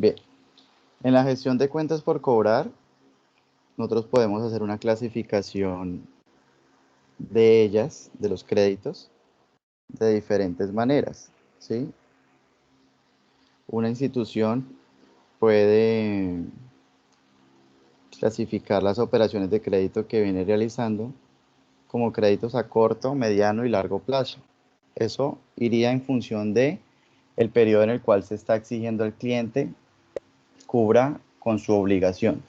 Bien, en la gestión de cuentas por cobrar, nosotros podemos hacer una clasificación de ellas, de los créditos, de diferentes maneras, ¿sí? Una institución puede clasificar las operaciones de crédito que viene realizando como créditos a corto, mediano y largo plazo. Eso iría en función de el periodo en el cual se está exigiendo al cliente cubra con su obligación.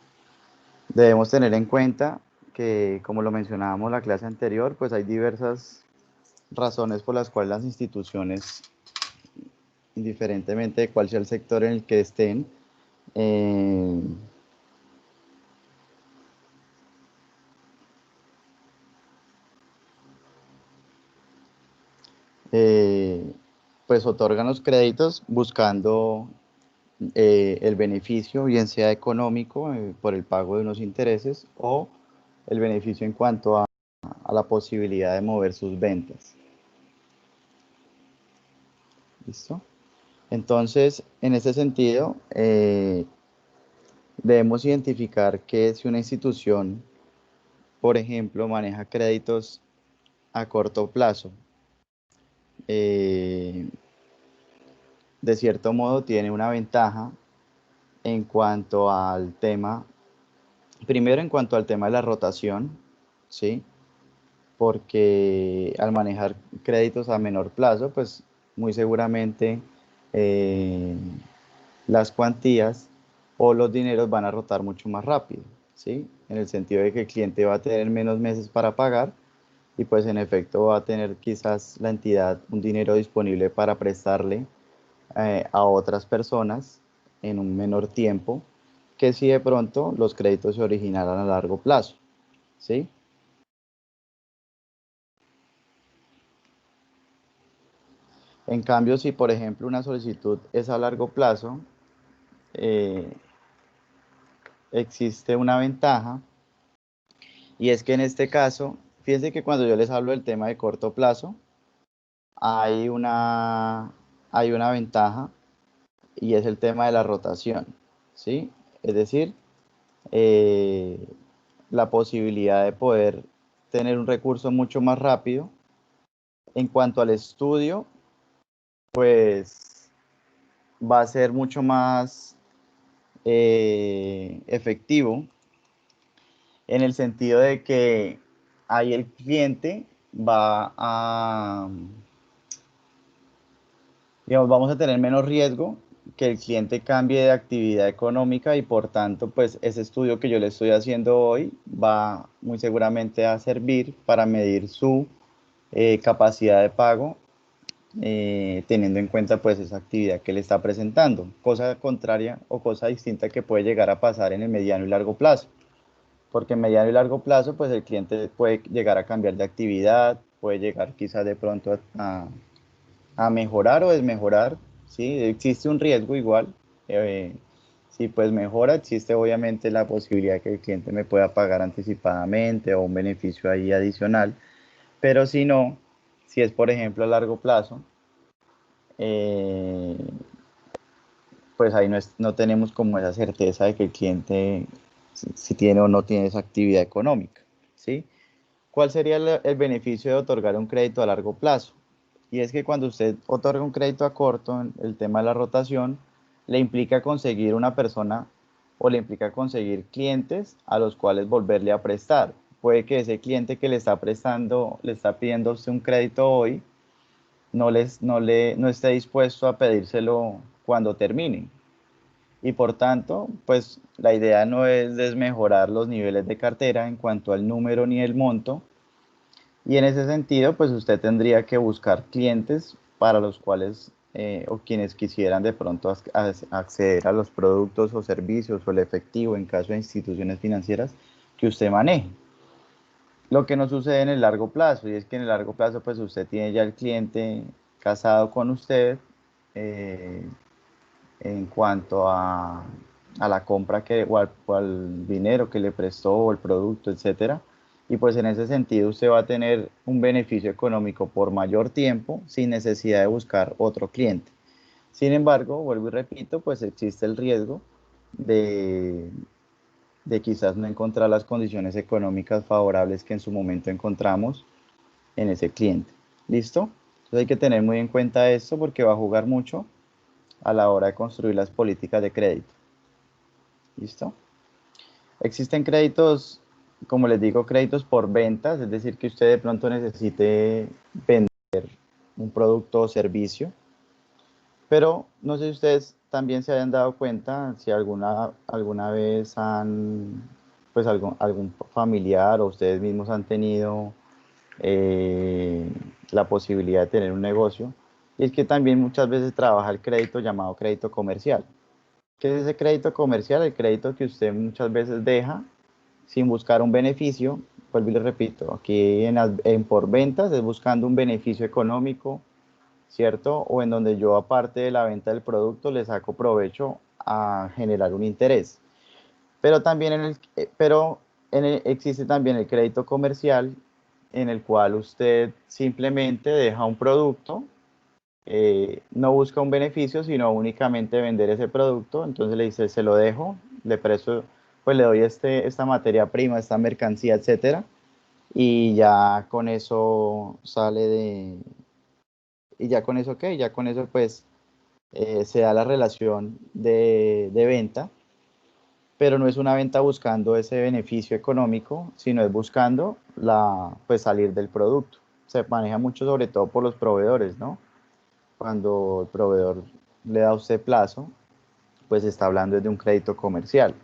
Debemos tener en cuenta que, como lo mencionábamos en la clase anterior, pues hay diversas razones por las cuales las instituciones, indiferentemente de cuál sea el sector en el que estén, eh, eh, pues otorgan los créditos buscando el beneficio, bien sea económico por el pago de unos intereses o el beneficio en cuanto a la posibilidad de mover sus ventas. ¿Listo? Entonces, en este sentido, debemos identificar que si una institución, por ejemplo, maneja créditos a corto plazo, eh, de cierto modo tiene una ventaja en cuanto al tema, primero en cuanto al tema de la rotación, ¿sí? Porque al manejar créditos a menor plazo, pues muy seguramente eh, las cuantías o los dineros van a rotar mucho más rápido, ¿sí? En el sentido de que el cliente va a tener menos meses para pagar y pues en efecto va a tener quizás la entidad un dinero disponible para prestarle a otras personas en un menor tiempo que si de pronto los créditos se originaran a largo plazo, ¿sí? En cambio, si por ejemplo una solicitud es a largo plazo, eh, existe una ventaja y es que en este caso, fíjense que cuando yo les hablo del tema de corto plazo, hay una, hay una ventaja y es el tema de la rotación, ¿sí? Es decir, eh, la posibilidad de poder tener un recurso mucho más rápido. En cuanto al estudio, pues va a ser mucho más efectivo en el sentido de que ahí el cliente va a, digamos, vamos a tener menos riesgo que el cliente cambie de actividad económica y por tanto, pues ese estudio que yo le estoy haciendo hoy va muy seguramente a servir para medir su capacidad de pago, teniendo en cuenta pues esa actividad que le está presentando, cosa contraria o cosa distinta que puede llegar a pasar en el mediano y largo plazo, porque en mediano y largo plazo pues el cliente puede llegar a cambiar de actividad, puede llegar quizás de pronto a mejorar o desmejorar, ¿sí? Existe un riesgo igual, si pues mejora, existe obviamente la posibilidad que el cliente me pueda pagar anticipadamente o un beneficio ahí adicional, pero si no, si es por ejemplo a largo plazo, eh, pues ahí no tenemos como esa certeza de que el cliente si tiene o no tiene esa actividad económica, ¿sí? ¿Cuál sería el beneficio de otorgar un crédito a largo plazo? Y es que cuando usted otorga un crédito a corto, el tema de la rotación, le implica conseguir una persona o le implica conseguir clientes a los cuales volverle a prestar. Puede que ese cliente que le está prestando, le está pidiendo a usted un crédito hoy, no esté dispuesto a pedírselo cuando termine. Y por tanto, pues la idea no es desmejorar los niveles de cartera en cuanto al número ni el monto, y en ese sentido, pues usted tendría que buscar clientes para los cuales o quienes quisieran de pronto acceder a los productos o servicios o el efectivo en caso de instituciones financieras que usted maneje. Lo que no sucede en el largo plazo, y es que en el largo plazo, pues usted tiene ya el cliente casado con usted eh, en cuanto a la compra o al dinero que le prestó o el producto, etcétera. Y pues en ese sentido usted va a tener un beneficio económico por mayor tiempo sin necesidad de buscar otro cliente. Sin embargo, vuelvo y repito, pues existe el riesgo de, de quizás no encontrar las condiciones económicas favorables que en su momento encontramos en ese cliente. ¿Listo? Entonces hay que tener muy en cuenta esto porque va a jugar mucho a la hora de construir las políticas de crédito. ¿Listo? Existen créditos, como les digo, créditos por ventas, es decir, que usted de pronto necesite vender un producto o servicio, pero no sé si ustedes también se hayan dado cuenta, si alguna vez han, pues algún familiar o ustedes mismos han tenido la posibilidad de tener un negocio, y es que también muchas veces trabaja el crédito llamado crédito comercial. ¿Qué es ese crédito comercial? El crédito que usted muchas veces deja sin buscar un beneficio. Vuelvo y le repito, aquí en por ventas es buscando un beneficio económico, ¿cierto? O en donde yo, aparte de la venta del producto, le saco provecho a generar un interés. Pero también existe también el crédito comercial, en el cual usted simplemente deja un producto, no busca un beneficio, sino únicamente vender ese producto. Entonces le dice, se lo dejo, le presto, pues le doy esta materia prima, esta mercancía, etcétera, y ya con eso y ya con eso, ¿qué? Ya con eso, pues, se da la relación de venta, pero no es una venta buscando ese beneficio económico, sino es buscando pues salir del producto. Se maneja mucho sobre todo por los proveedores, ¿no? Cuando el proveedor le da a usted plazo, pues está hablando de un crédito comercial.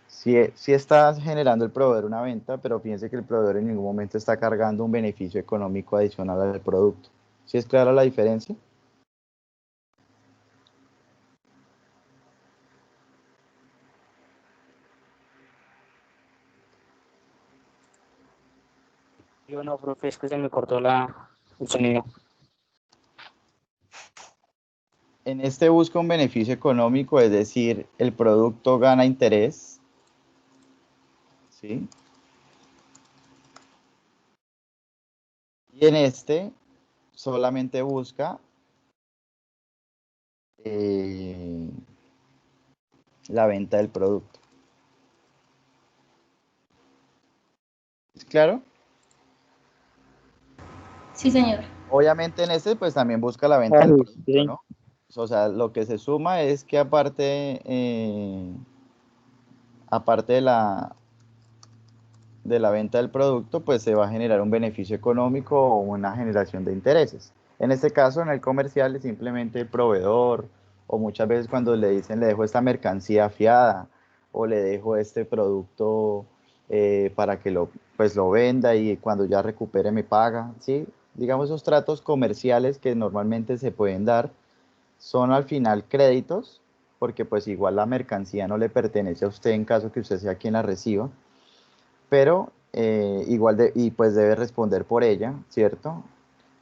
Si está generando el proveedor una venta, pero piense que el proveedor en ningún momento está cargando un beneficio económico adicional al producto. ¿Sí es clara la diferencia? Yo no, profe, es que se me cortó el sonido. En este busca un beneficio económico, es decir, el producto gana interés, ¿sí? Y en este solamente busca eh, la venta del producto. ¿Es claro? Sí, señor. Obviamente en este pues también busca la venta del Ay, producto, sí. ¿no? O sea, lo que se suma es que aparte de la venta del producto, pues se va a generar un beneficio económico o una generación de intereses. En este caso, en el comercial, es simplemente el proveedor, o muchas veces cuando le dicen le dejo esta mercancía fiada o le dejo este producto para que pues lo venda y cuando ya recupere me paga, ¿sí? Digamos, esos tratos comerciales que normalmente se pueden dar son al final créditos, porque pues igual la mercancía no le pertenece a usted en caso que usted sea quien la reciba, pero y pues debe responder por ella, ¿cierto?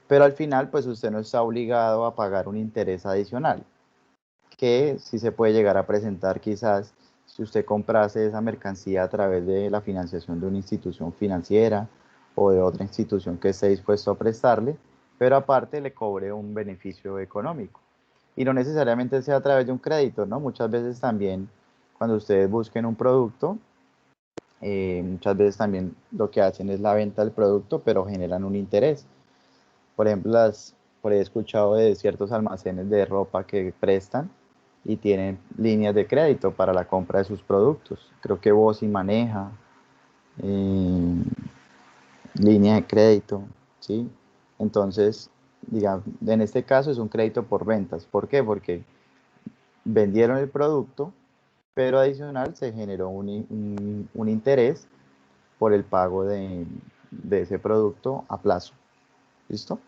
Pero al final, pues usted no está obligado a pagar un interés adicional, que sí se puede llegar a presentar quizás si usted comprase esa mercancía a través de la financiación de una institución financiera o de otra institución que esté dispuesto a prestarle, pero aparte le cobre un beneficio económico. Y no necesariamente sea a través de un crédito, ¿no? Muchas veces también cuando ustedes busquen un producto, muchas veces también lo que hacen es la venta del producto, pero generan un interés. Por ejemplo, por ahí he escuchado de ciertos almacenes de ropa que prestan y tienen líneas de crédito para la compra de sus productos. Creo que Bossi maneja eh, línea de crédito, ¿sí? Entonces, digamos, en este caso es un crédito por ventas. ¿Por qué? Porque vendieron el producto, pero adicional se generó un interés por el pago de ese producto a plazo. ¿Listo?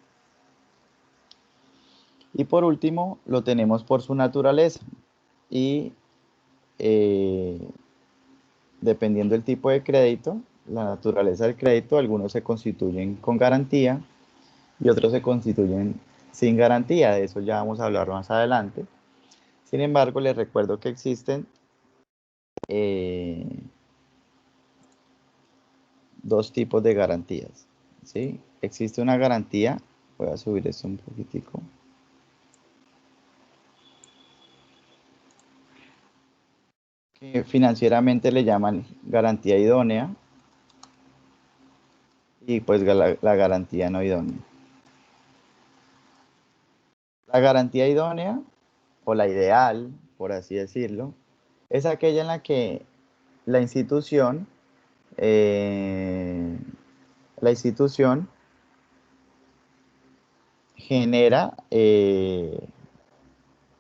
Y por último, lo tenemos por su naturaleza. Y eh, dependiendo del tipo de crédito, la naturaleza del crédito, algunos se constituyen con garantía y otros se constituyen sin garantía. De eso ya vamos a hablar más adelante. Sin embargo, les recuerdo que existen eh, dos tipos de garantías. ¿Sí? Existe una garantía, voy a subir esto un poquitico. que financieramente le llaman garantía idónea y pues la garantía no idónea. La garantía idónea, o la ideal, por así decirlo, es aquella en la que la institución, eh, la institución genera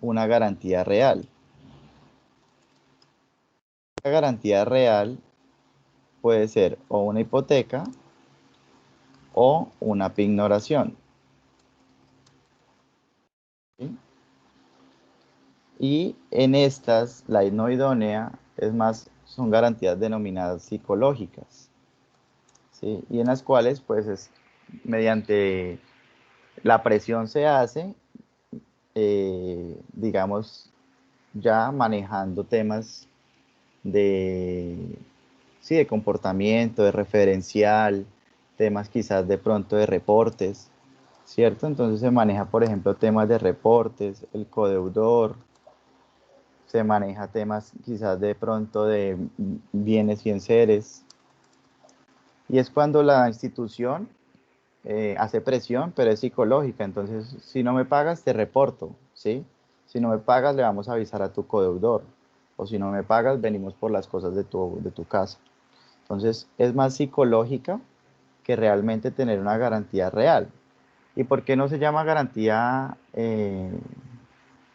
una garantía real. La garantía real puede ser o una hipoteca o una pignoración, ¿sí? Y en estas, la no idónea es más, son garantías denominadas psicológicas, ¿sí? Y en las cuales, pues, es mediante la presión se hace, digamos, ya manejando temas de, sí, de comportamiento, de referencial, temas quizás de pronto de reportes, ¿cierto? Entonces se maneja, por ejemplo, temas de reportes, el codeudor, se maneja temas quizás de pronto de bienes y enseres, y es cuando la institución hace presión, pero es psicológica, entonces si no me pagas te reporto, ¿sí? Si no me pagas le vamos a avisar a tu codeudor, o si no me pagas venimos por las cosas de tu casa. Entonces es más psicológica que realmente tener una garantía real. ¿Y por qué no se llama garantía,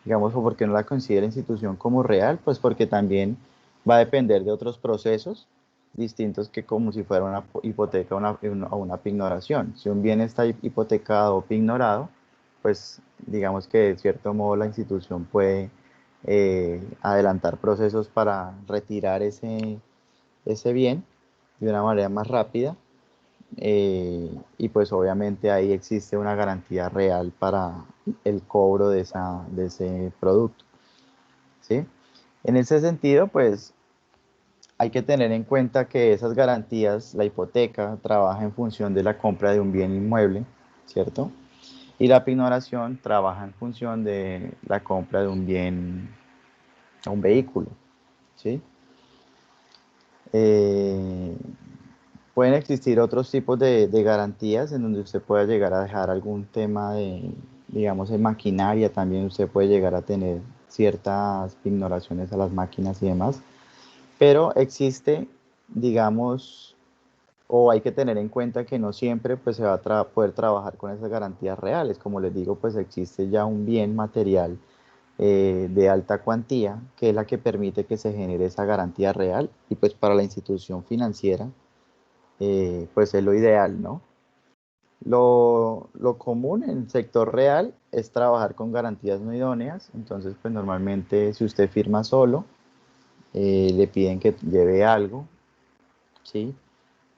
digamos, o por qué no la considera la institución como real? Pues porque también va a depender de otros procesos distintos que como si fuera una hipoteca o una pignoración. Si un bien está hipotecado o pignorado, pues digamos que de cierto modo la institución puede adelantar procesos para retirar ese bien de una manera más rápida, y pues obviamente ahí existe una garantía real para el cobro de ese producto, ¿sí? En ese sentido, pues hay que tener en cuenta que esas garantías, la hipoteca, trabaja en función de la compra de un bien inmueble, ¿cierto? Y la pignoración trabaja en función de la compra de un bien, un vehículo, ¿sí? Eh, Pueden existir otros tipos de garantías en donde usted pueda llegar a dejar algún tema de, digamos, en maquinaria, también usted puede llegar a tener ciertas pignoraciones a las máquinas y demás, pero existe, digamos, o hay que tener en cuenta que no siempre pues, se va a poder trabajar con esas garantías reales. Como les digo, pues existe ya un bien material de alta cuantía, que es la que permite que se genere esa garantía real y pues para la institución financiera pues es lo ideal, ¿no? Lo común en el sector real es trabajar con garantías no idóneas, entonces pues normalmente si usted firma solo, le piden que lleve algo, ¿sí?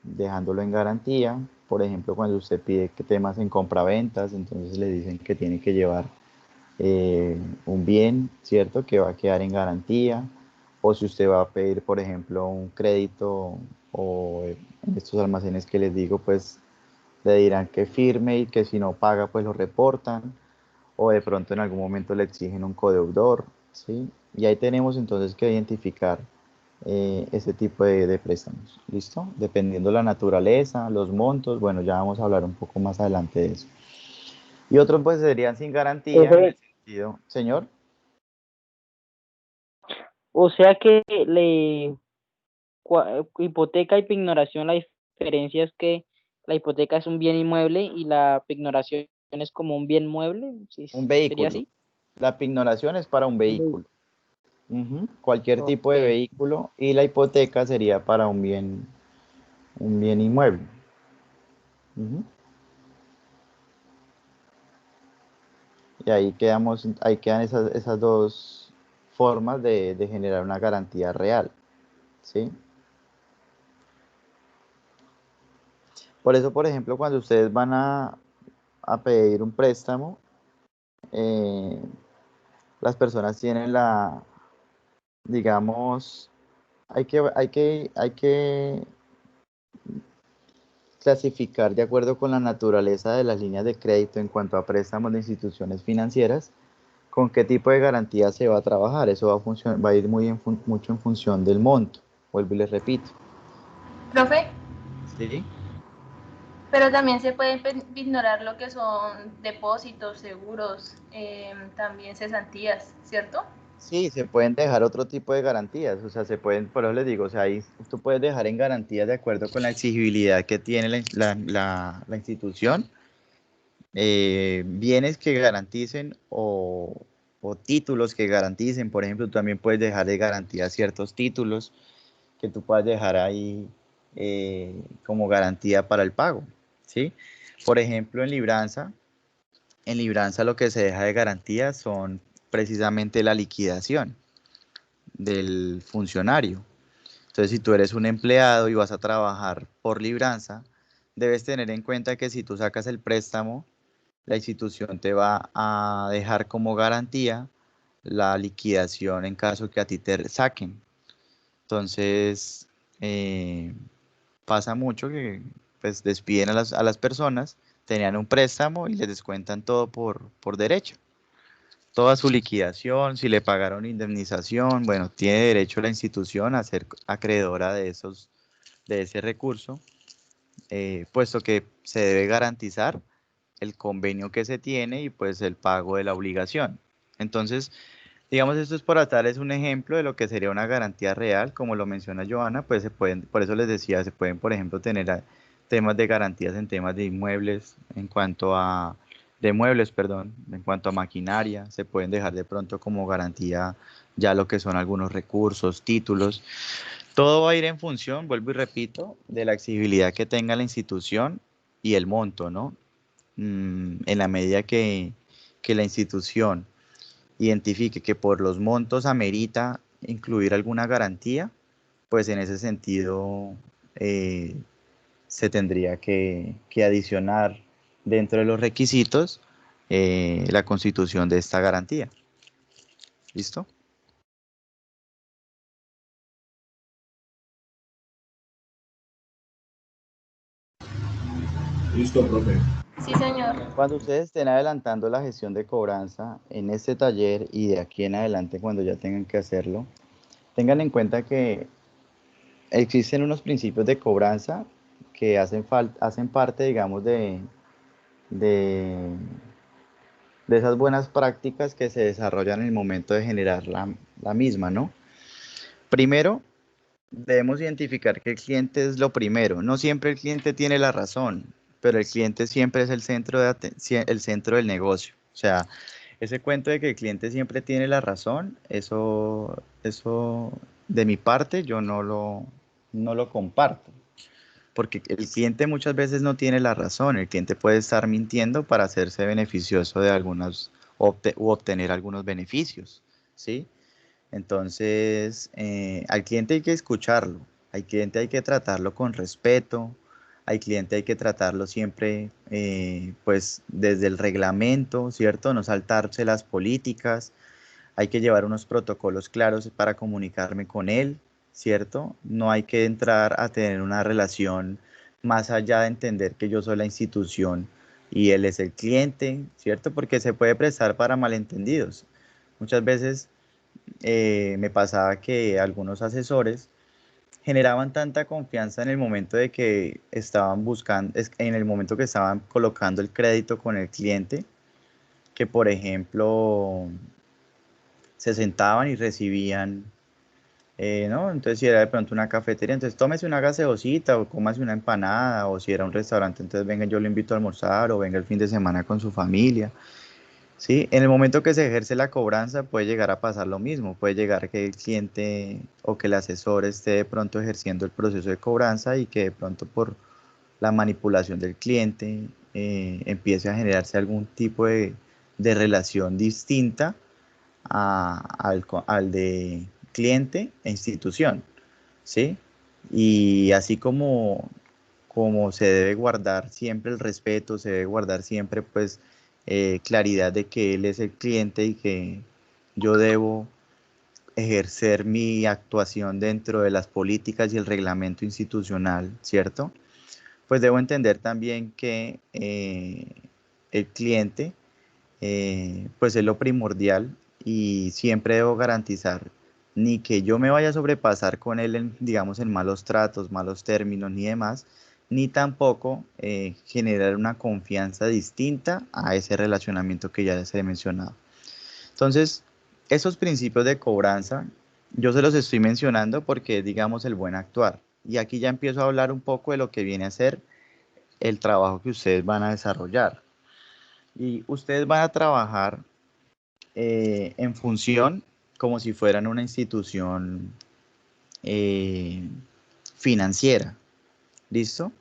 Dejándolo en garantía, por ejemplo cuando usted pide que temas en compraventas, entonces le dicen que tiene que llevar un bien, ¿cierto? Que va a quedar en garantía, o si usted va a pedir, por ejemplo, un crédito o en estos almacenes que les digo, pues le dirán que firme y que si no paga, pues lo reportan, o de pronto en algún momento le exigen un codeudor, ¿sí? Y ahí tenemos entonces que identificar ese tipo de préstamos, ¿listo? Dependiendo la naturaleza, los montos, bueno, ya vamos a hablar un poco más adelante de eso. Y otros pues serían sin garantía en el Profe, sentido, señor. o sea que hipoteca y pignoración, la diferencia es que la hipoteca es un bien inmueble y la pignoración es como un bien mueble, ¿sí? Un ¿Sería vehículo. así? La pignoración es para un Un vehículo. Ujú, cualquier tipo de Ok. vehículo y la hipoteca sería para un bien inmueble. Ujú. Y ahí quedan esas dos formas de generar una garantía real, ¿sí? Por eso, por ejemplo, cuando ustedes van a pedir un préstamo, eh, las personas tienen digamos, hay que clasificar de acuerdo con la naturaleza de las líneas de crédito en cuanto a préstamos de instituciones financieras, ¿Con qué tipo de garantía se va a trabajar? Eso va a ir mucho en función del monto. Vuelvo y les repito. Profe, ¿Sí? pero también se puede ignorar lo que son depósitos, seguros, también cesantías, ¿cierto? Sí, se pueden dejar otro tipo de garantías, o sea, se pueden, por eso les digo, o sea, ahí tú puedes dejar en garantías de acuerdo con la exigibilidad que tiene la institución, bienes que garanticen o títulos que garanticen, por ejemplo, tú también puedes dejar de garantía ciertos títulos que tú puedas dejar ahí como garantía para el pago, ¿sí? Por ejemplo, en libranza lo que se deja de garantía son precisamente la liquidación del funcionario. Entonces, si tú eres un empleado y vas a trabajar por libranza, debes tener en cuenta que si tú sacas el préstamo, la institución te va a dejar como garantía la liquidación en caso que a ti te saquen. Entonces, pasa mucho que pues despiden a las personas, tenían un préstamo y les descuentan todo por derecho. Toda su liquidación, si le pagaron indemnización, bueno, tiene derecho la institución a ser acreedora de ese recurso, puesto que se debe garantizar el convenio que se tiene y pues el pago de la obligación. Entonces, digamos, esto es para darles un ejemplo de lo que sería una garantía real, como lo menciona Joana, pues se pueden, por eso les decía, se pueden, por ejemplo, tener temas de garantías en temas de inmuebles, de muebles, perdón, en cuanto a maquinaria, se pueden dejar de pronto como garantía ya lo que son algunos recursos, títulos. Todo va a ir en función, vuelvo y repito, de la exigibilidad que tenga la institución y el monto, ¿no? En la medida que la institución identifique que por los montos amerita incluir alguna garantía, pues en ese sentido eh, se tendría que adicionar dentro de los requisitos la constitución de esta garantía. ¿Listo? Listo, profe. Sí, señor. Cuando ustedes estén adelantando la gestión de cobranza en este taller y de aquí en adelante cuando ya tengan que hacerlo, tengan en cuenta que existen unos principios de cobranza que hacen parte, digamos, de, de esas buenas prácticas que se desarrollan en el momento de generar la misma, ¿no? Primero, debemos identificar que el cliente es lo primero. No siempre el cliente tiene la razón, pero el cliente siempre es el centro del negocio. O sea, ese cuento de que el cliente siempre tiene la razón, eso de mi parte yo no lo comparto. Porque el cliente muchas veces no tiene la razón, el cliente puede estar mintiendo para hacerse beneficioso de u obtener algunos beneficios, ¿sí? Entonces, al cliente hay que escucharlo, al cliente hay que tratarlo con respeto, al cliente hay que tratarlo siempre, pues, desde el reglamento, ¿cierto? No saltarse las políticas, hay que llevar unos protocolos claros para comunicarme con él, ¿cierto? No hay que entrar a tener una relación más allá de entender que yo soy la institución y él es el cliente, ¿cierto? Porque se puede prestar para malentendidos. Muchas veces me pasaba que algunos asesores generaban tanta confianza en el momento de que estaban en el momento que estaban colocando el crédito con el cliente, que por ejemplo se sentaban y recibían, ¿no? Entonces si era de pronto una cafetería, entonces tómese una gaseosita o cómase una empanada, o si era un restaurante, entonces venga, yo lo invito a almorzar o venga el fin de semana con su familia. Sí, en el momento que se ejerce la cobranza puede llegar a pasar lo mismo, puede llegar que el cliente o que el asesor esté de pronto ejerciendo el proceso de cobranza y que de pronto por la manipulación del cliente empiece a generarse algún tipo de relación distinta al de cliente e institución, ¿sí? Y así como se debe guardar siempre el respeto, se debe guardar siempre pues claridad de que él es el cliente y que yo debo ejercer mi actuación dentro de las políticas y el reglamento institucional, ¿cierto? Pues debo entender también que el cliente pues es lo primordial y siempre debo garantizar ni que yo me vaya a sobrepasar con él en, digamos, en malos tratos, malos términos ni demás, ni tampoco generar una confianza distinta a ese relacionamiento que ya les he mencionado. Entonces, esos principios de cobranza, yo se los estoy mencionando porque es, digamos, el buen actuar. Y aquí ya empiezo a hablar un poco de lo que viene a ser el trabajo que ustedes van a desarrollar. Y ustedes van a trabajar en función como si fueran una institución eh, financiera. ¿Listo?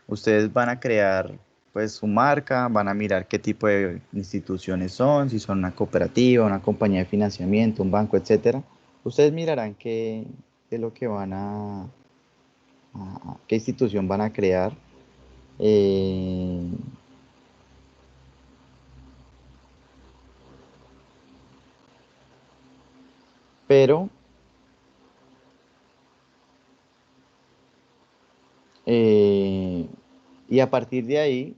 Ustedes van a crear pues su marca, van a mirar qué tipo de instituciones son, si son una cooperativa, una compañía de financiamiento, un banco, etcétera. Ustedes mirarán qué es lo que van qué institución van a crear. eh, pero eh, y a partir de ahí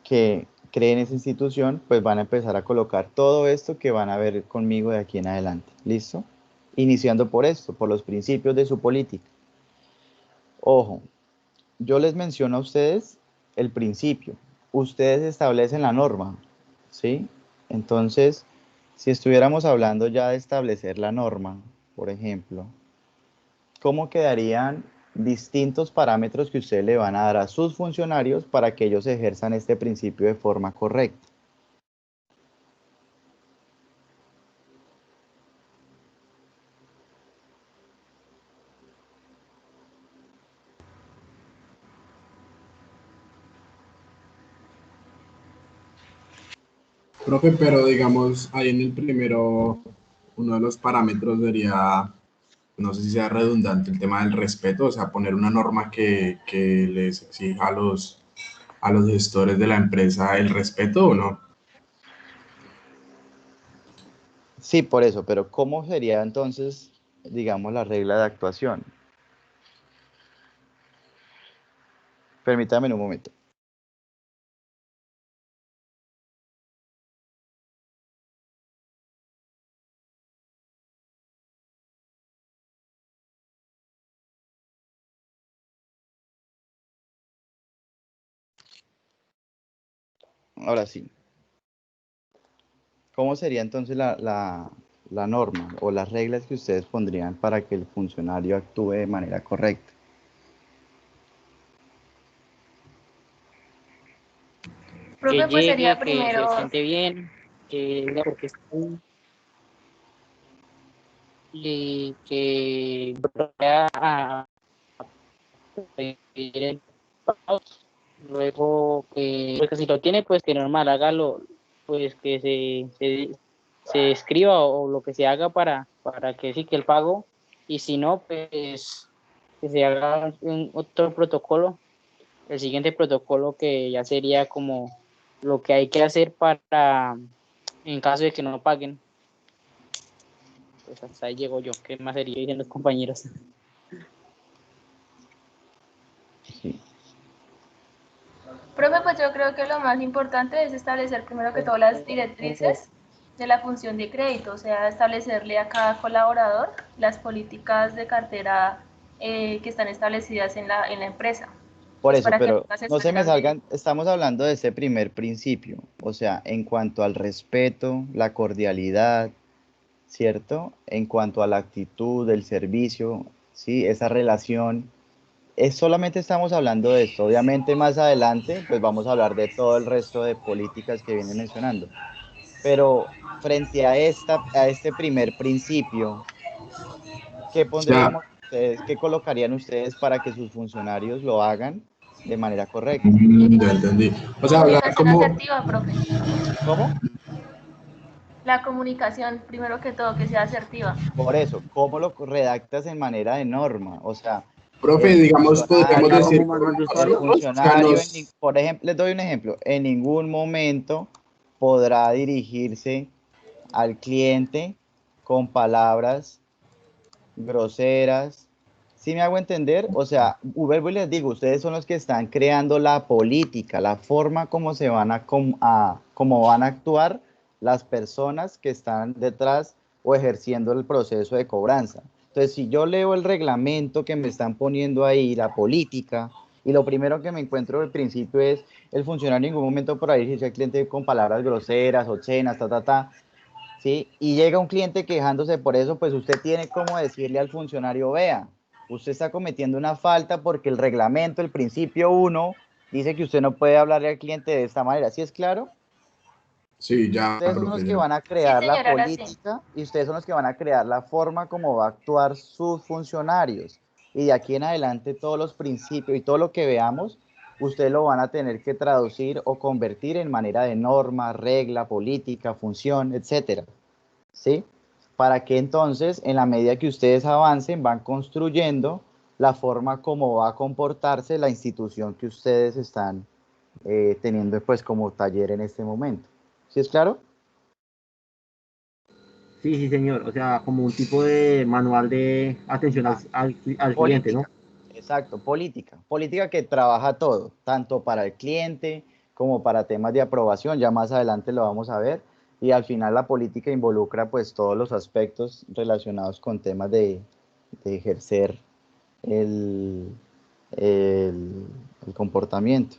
que creen esa institución, pues van a empezar a colocar todo esto que van a ver conmigo de aquí en adelante. ¿Listo? Iniciando por esto, por los principios de su política. Ojo, yo les menciono a ustedes el principio. Ustedes establecen la norma, ¿sí? Entonces, si estuviéramos hablando ya de establecer la norma, por ejemplo, ¿cómo quedarían distintos parámetros que ustedes le van a dar a sus funcionarios para que ellos ejerzan este principio de forma correcta? Profe, pero digamos, ahí en el primero, uno de los parámetros sería, no sé si sea redundante, el tema del respeto, o sea, poner una norma que les exija a los gestores de la empresa el respeto o no. Sí, por eso, pero ¿cómo sería entonces, digamos, la regla de actuación? Permítame un momento. Ahora sí. ¿Cómo sería entonces la norma o las reglas que ustedes pondrían para que el funcionario actúe de manera correcta? Que Profe, pues llegue, sería que se primero, siente bien, que diga porque está ahí, y que vaya a pedir el pago. Luego pues que si lo tiene, pues que normal, hágalo, pues que se escriba o lo que se haga para que sí que el pago, y si no, pues que se haga otro protocolo, el siguiente protocolo que ya sería como lo que hay que hacer para, en caso de que no paguen. Pues hasta ahí llego yo. ¿Qué más sería dicen los compañeros? Sí. profe, pues yo creo que lo más importante es establecer primero que todo las directrices de la función de crédito, o sea, establecerle a cada colaborador las políticas de cartera que están establecidas en la empresa, Por pues eso, para que pero nunca se no se me salgan de... salgan, estamos hablando de ese primer principio, o sea, en cuanto al respeto, la cordialidad, ¿cierto? En cuanto a la actitud, el servicio, ¿sí? Esa relación. Es solamente estamos hablando de esto. Obviamente más adelante, pues vamos a hablar de todo el resto de políticas que viene mencionando. Pero frente a a este primer principio, ¿qué O sea, pondríamos ustedes, qué colocarían ustedes para que sus funcionarios lo hagan de manera correcta? ya entendí. O sea, hablar Comunicación como, asertiva, profe. ¿Cómo? La comunicación, primero que todo, que sea asertiva. Por eso, ¿cómo lo redactas en manera de norma? O sea, profe, el digamos, podríamos ¿Hago funcionario, decir como como manual de el usuario? nosotros, o sea, funcionario, por ejemplo, les doy un ejemplo, en ningún momento podrá dirigirse al cliente con palabras groseras, ¿Sí me hago entender? O sea, vuelvo y les digo, ustedes son los que están creando la política, la forma como se van cómo van a actuar las personas que están detrás o ejerciendo el proceso de cobranza. Entonces, si yo leo el reglamento que me están poniendo ahí, la política, y lo primero que me encuentro al principio es el funcionario en ningún momento por ahí dice al cliente con palabras groseras, obscenas, ¿sí? Y llega un cliente quejándose por eso, pues usted tiene como decirle al funcionario, vea, usted está cometiendo una falta porque el reglamento, el principio uno, dice que usted no puede hablarle al cliente de esta manera. ¿Sí es claro? Sí, ya, Ustedes son los profe, que ya. van a Sí, crear la señora, ahora sí. política y ustedes son los que van a crear la forma como va a actuar sus funcionarios. Y de aquí en adelante todos los principios y todo lo que veamos, ustedes lo van a tener que traducir o convertir en manera de norma, regla, política, función, etcétera. ¿Sí? Para que entonces, en la medida que ustedes avancen, van construyendo la forma como va a comportarse la institución que ustedes están teniendo pues como taller en este momento. ¿Sí es claro? Sí, sí, señor. O sea, como un tipo de manual de atención al cliente, ¿no? Política, exacto, política. Política que trabaja todo, tanto para el cliente como para temas de aprobación, ya más adelante lo vamos a ver. Y al final la política involucra pues todos los aspectos relacionados con temas de ejercer el, el, el comportamiento.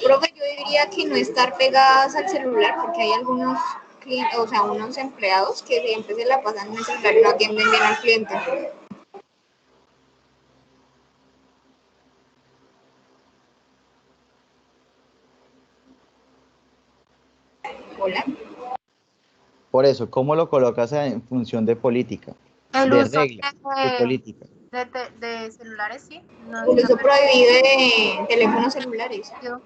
Profe, yo diría que no estar pegadas al celular porque hay algunos clientes, o sea, unos empleados que siempre se la pasan en el celular y no atienden bien al cliente. Hola. Por eso, ¿cómo lo colocas en función de política? El De uso regla, de política. de celulares, sí, no El está uso prohibido de teléfonos celulares permitido.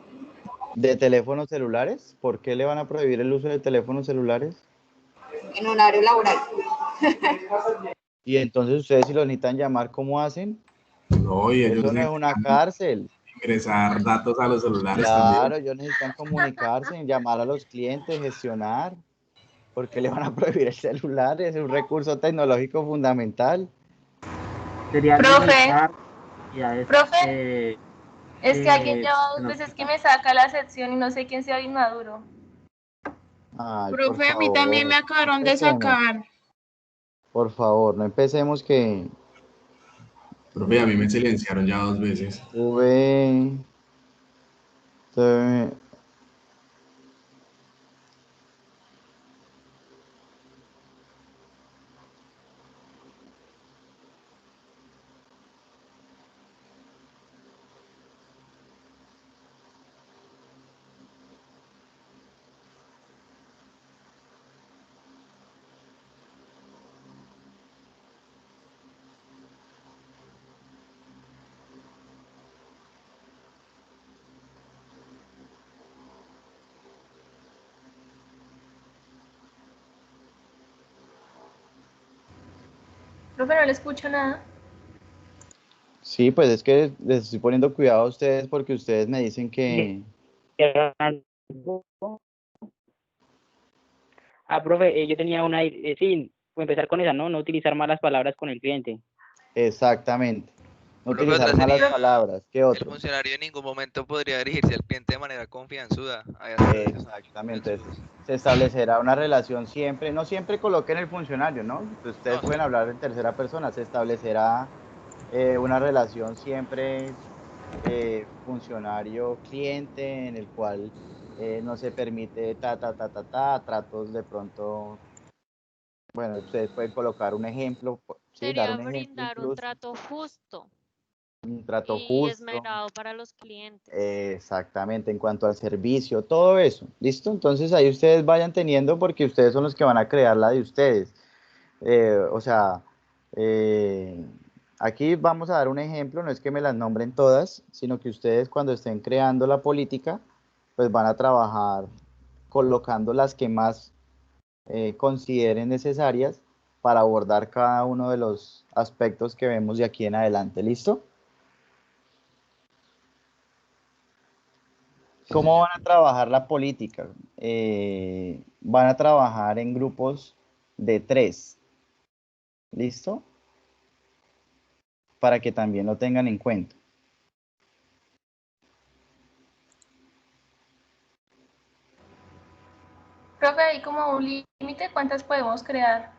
¿De teléfonos celulares? ¿Por qué le van a prohibir el uso de teléfonos celulares? en horario laboral. Y entonces ustedes si los necesitan llamar, ¿cómo hacen? No, y ellos Eso no es una necesitan cárcel. ingresar datos a los celulares también. Claro, ellos necesitan comunicarse, llamar a los clientes, gestionar. ¿Por qué le van a prohibir el celular? Es un recurso tecnológico fundamental. Sería Profe, administrar actividades profe, es que alguien lleva dos veces que tecnológicas. me saca la sección y no sé quién sea inmaduro. Ay, por Profe, a mí también me favor, no acabaron de empecemos. sacar. Por favor, no empecemos que Profe, a mí me silenciaron ya 2 veces. tuve, tuve- Profe, no le escucho nada. sí, pues es que les estoy poniendo cuidado a ustedes porque ustedes me dicen que Profe, yo tenía una, sí, voy a empezar con esa, ¿no? No utilizar malas palabras con el cliente. exactamente. No Profe, utilizar otra malas sería, palabras. ¿Qué el otro? funcionario en ningún momento podría dirigirse al cliente de manera confianzuda. Hay hasta esos Exactamente. confianzudos. Se establecerá una relación siempre, no siempre coloquen el funcionario, ¿no? Ustedes No, pueden sí. hablar en tercera persona, se establecerá una relación siempre funcionario-cliente en el cual no se permite tratos de pronto, bueno, ustedes pueden colocar un ejemplo, sí, dar Sería un ejemplo brindar un incluso, trato justo un trato y justo. esmerado para los clientes. Exactamente, en cuanto al servicio, todo eso, ¿listo? Entonces ahí ustedes vayan teniendo porque ustedes son los que van a crear la de ustedes. O sea, eh, aquí vamos a dar un ejemplo, no es que me las nombren todas, sino que ustedes cuando estén creando la política, pues van a trabajar colocando las que más consideren necesarias para abordar cada uno de los aspectos que vemos de aquí en adelante, ¿listo? ¿Cómo van a trabajar la política? Van a trabajar en grupos de 3. ¿Listo? Para que también lo tengan en cuenta. Profe, hay como un límite, ¿cuántas podemos crear?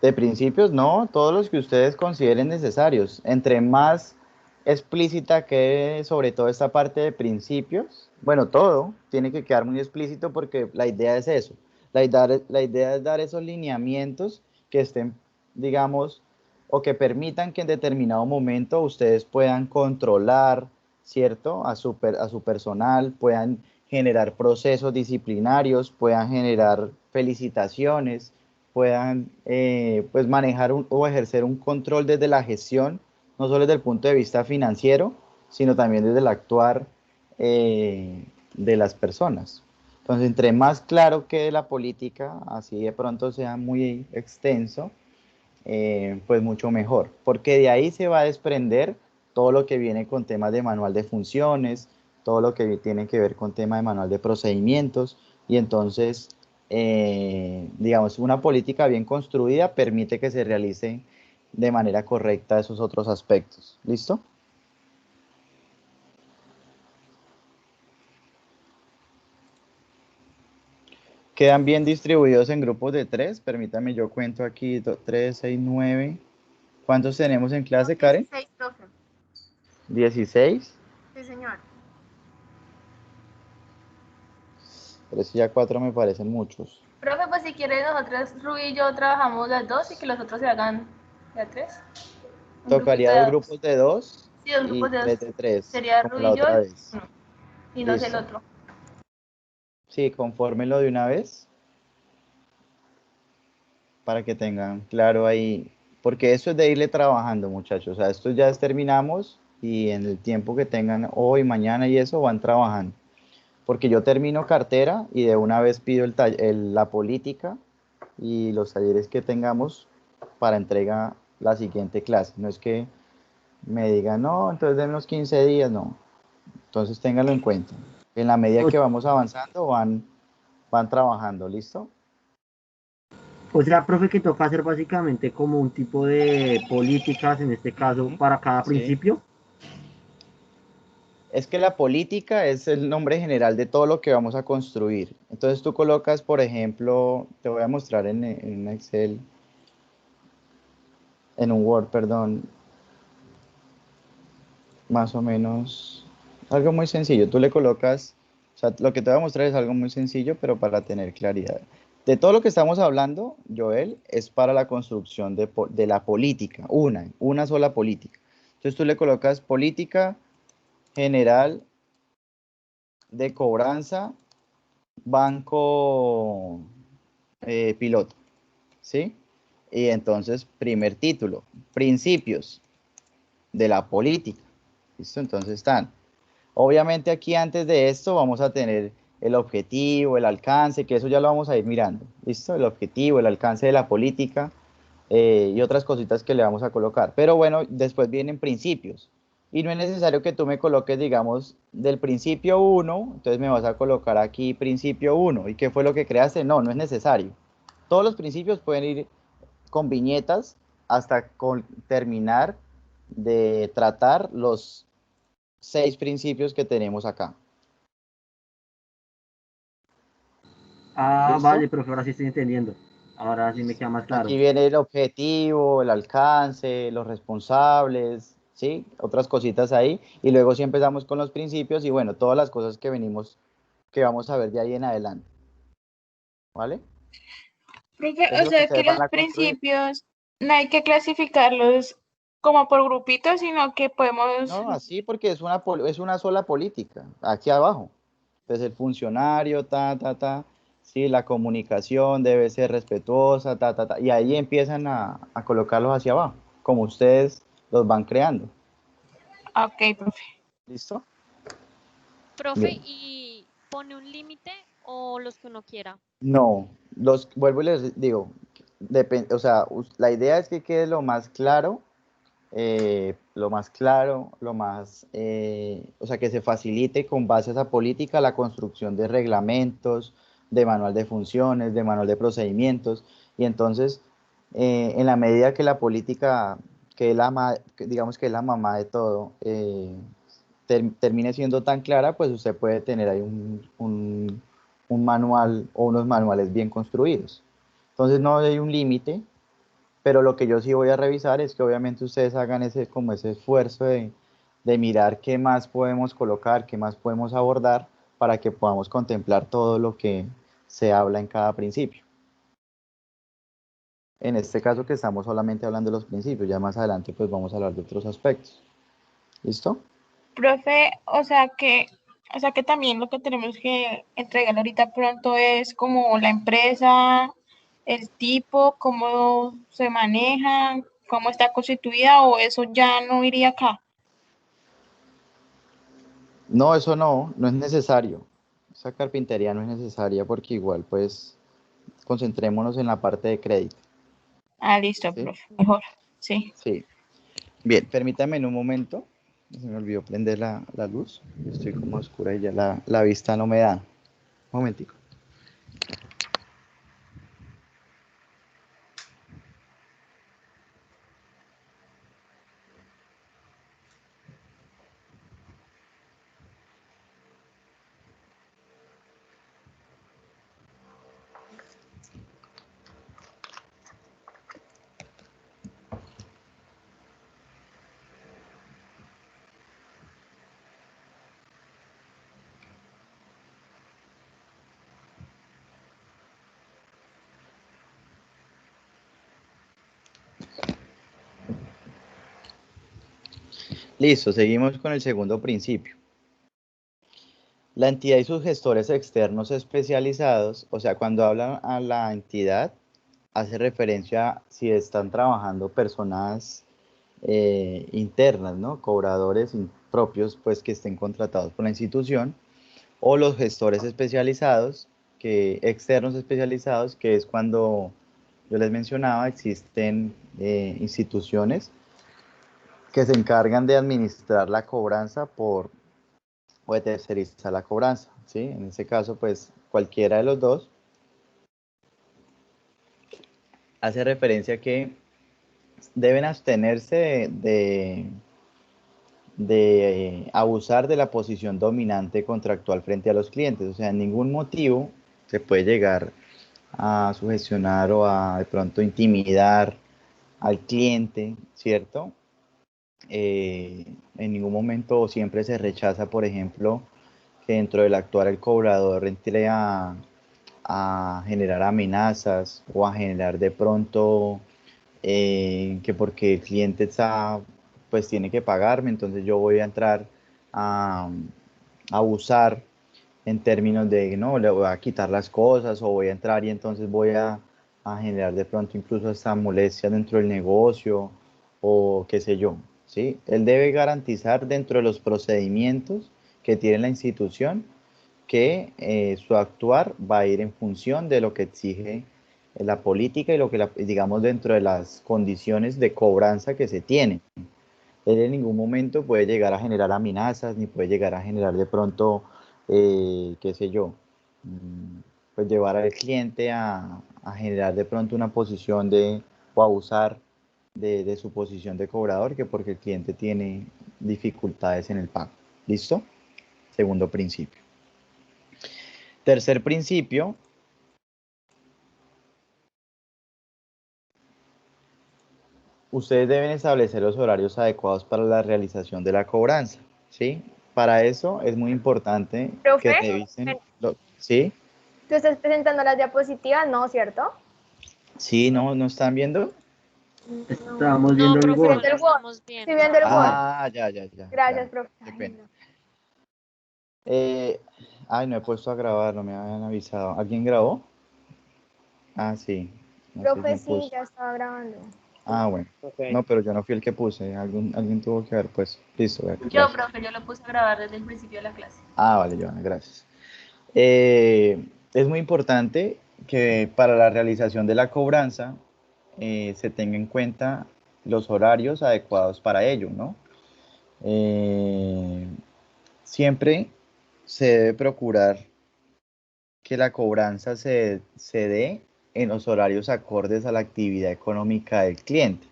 De principios, no, todos los que ustedes consideren necesarios. Entre más explícita quede sobre todo esta parte de principios, bueno, todo tiene que quedar muy explícito porque la idea es eso. La idea es dar esos lineamientos que estén, digamos, o que permitan que en determinado momento ustedes puedan controlar, ¿cierto? A su personal, puedan generar procesos disciplinarios, puedan generar felicitaciones, puedan pues manejar o ejercer un control desde la gestión, no solo desde el punto de vista financiero, sino también desde el actuar de las personas. Entonces, entre más claro quede la política, así de pronto sea muy extenso, pues mucho mejor, porque de ahí se va a desprender todo lo que viene con temas de manual de funciones, todo lo que tiene que ver con tema de manual de procedimientos, y entonces, digamos, una política bien construida permite que se realice de manera correcta esos otros aspectos. ¿Listo? Quedan bien distribuidos en grupos de 3. Permítame, yo cuento aquí 3, 6, 9. ¿Cuántos tenemos en clase, Karen? 16, profe. 16. Sí, señor. Pero si ya 4 me parecen muchos. Profe, pues si quiere nosotros, Rubí y yo trabajamos las 2 y que los otros se hagan de a 3. Un grupito Tocaría de 2 a 2. grupos de 2 Sí, 2 y grupos de 2. 3 de 3, Sería como Rubí la y yo otra vez. y no sé el Listo. otro. Sí, confórmenlo de una vez para que tengan claro ahí, porque eso es de irle trabajando, muchachos. O sea, esto ya terminamos y en el tiempo que tengan hoy, mañana y eso van trabajando. Porque yo termino cartera y de una vez pido la política y los talleres que tengamos para entrega la siguiente clase. No es que me digan, no, entonces den los 15 días, no. Entonces ténganlo en cuenta. En la medida que vamos avanzando, van trabajando, ¿listo? O sea, profe, que toca hacer básicamente como un tipo de políticas, en este caso, para cada Sí. principio. Es que la política es el nombre general de todo lo que vamos a construir. Entonces tú colocas, por ejemplo, te voy a mostrar en Excel, en un Word, perdón, más o menos, algo muy sencillo. Tú le colocas, o sea, lo que te voy a mostrar es algo muy sencillo, pero para tener claridad. De todo lo que estamos hablando, Joel, es para la construcción de la política, una sola política. Entonces tú le colocas política general de cobranza, banco piloto, ¿sí? Y entonces, primer título, principios de la política. ¿Listo? Entonces están. Obviamente aquí antes de esto vamos a tener el objetivo, el alcance, que eso ya lo vamos a ir mirando. ¿Listo? El objetivo, el alcance de la política y otras cositas que le vamos a colocar. Pero bueno, después vienen principios. Y no es necesario que tú me coloques, digamos, del principio 1, entonces me vas a colocar aquí principio 1. ¿Y qué fue lo que creaste? No, no es necesario. Todos los principios pueden ir con viñetas hasta terminar de tratar los 6 principios que tenemos acá. Ah, ¿Listo? vale, profe, ahora sí estoy entendiendo. Ahora sí me queda más claro. Aquí viene el objetivo, el alcance, los responsables, ¿sí? Otras cositas ahí. Y luego sí empezamos con los principios y bueno, todas las cosas que vamos a ver de ahí en adelante. ¿Vale? Profe, Eso es o lo que sea que ustedes van los a construir. principios no hay que clasificarlos como por grupitos, sino que podemos... No, así porque es una sola política, aquí abajo. Entonces el funcionario, sí, la comunicación debe ser respetuosa, y ahí empiezan a colocarlos hacia abajo, como ustedes los van creando. Ok, profe. ¿Listo? Profe, Bien. ¿y pone un límite o los que uno quiera? No, vuelvo y les digo, o sea, la idea es que quede lo más claro lo más claro, o sea, que se facilite con base a esa política la construcción de reglamentos, de manual de funciones, de manual de procedimientos, y entonces, en la medida que la política, digamos que es la mamá de todo, termine siendo tan clara, pues usted puede tener ahí un manual o unos manuales bien construidos. Entonces no hay un límite, pero lo que yo sí voy a revisar es que obviamente ustedes hagan como ese esfuerzo de mirar qué más podemos colocar, qué más podemos abordar para que podamos contemplar todo lo que se habla en cada principio. En este caso que estamos solamente hablando de los principios, ya más adelante pues vamos a hablar de otros aspectos. ¿Listo? Profe, o sea que también lo que tenemos que entregar ahorita pronto es como la empresa, el tipo, cómo se maneja, cómo está constituida, o eso ya no iría acá. No, eso no es necesario. Esa carpintería no es necesaria porque igual pues concentrémonos en la parte de crédito. Ah, listo, ¿Sí? profe, mejor, sí. Sí. Bien, permítame en un momento. Se me olvidó prender la luz. Estoy como oscura y ya la vista no me da. Un momentico. Listo, seguimos con el segundo principio. La entidad y sus gestores externos especializados, o sea, cuando hablan a la entidad, hace referencia a si están trabajando personas internas, ¿no? Cobradores propios, pues que estén contratados por la institución, o los gestores especializados, externos especializados, que es cuando yo les mencionaba, existen instituciones que se encargan de administrar la cobranza o de tercerizar la cobranza, ¿sí? En este caso, pues cualquiera de los dos hace referencia a que deben abstenerse de abusar de la posición dominante contractual frente a los clientes. O sea, en ningún motivo se puede llegar a sugestionar o a de pronto intimidar al cliente, ¿cierto? En ningún momento siempre se rechaza, por ejemplo, que dentro del actuar el cobrador entre a generar amenazas o a generar de pronto que porque el cliente está, pues tiene que pagarme, entonces yo voy a entrar a abusar en términos de, no, le voy a quitar las cosas o voy a entrar y entonces voy a generar de pronto incluso esta molestia dentro del negocio o qué sé yo, ¿sí? Él debe garantizar dentro de los procedimientos que tiene la institución que su actuar va a ir en función de lo que exige la política y lo que, digamos, dentro de las condiciones de cobranza que se tienen. Él en ningún momento puede llegar a generar amenazas, ni puede llegar a generar de pronto, qué sé yo, pues llevar al cliente a generar de pronto una posición o abusar de su posición de cobrador, que porque el cliente tiene dificultades en el pago. ¿Listo? Segundo principio. Tercer principio. Ustedes deben establecer los horarios adecuados para la realización de la cobranza, ¿sí? Para eso es muy importante que Profe, revisen, ¿sí? ¿tú estás presentando las diapositivas? No, ¿cierto? Sí, ¿no están viendo? Estábamos No, viendo el profe, Estoy no Word. viendo la el Word. estamos Estoy viendo. viendo el Word. Ah, ya. Gracias, profe. Qué Ay, pena. no. No he puesto a grabar, no me habían avisado. ¿Alguien grabó? Ah, sí. No sé Profe, quién sí, puso. ya estaba grabando. Ah, bueno. Okay. No, pero yo no fui el que puse. Alguien tuvo que haber puesto. Listo, Yo, gracias. profe, yo lo puse a grabar desde el principio de la clase. Ah, vale, Joana, gracias. Es muy importante que para la realización de la cobranza se tenga en cuenta los horarios adecuados para ello, ¿no? Siempre se debe procurar que la cobranza se dé en los horarios acordes a la actividad económica del cliente.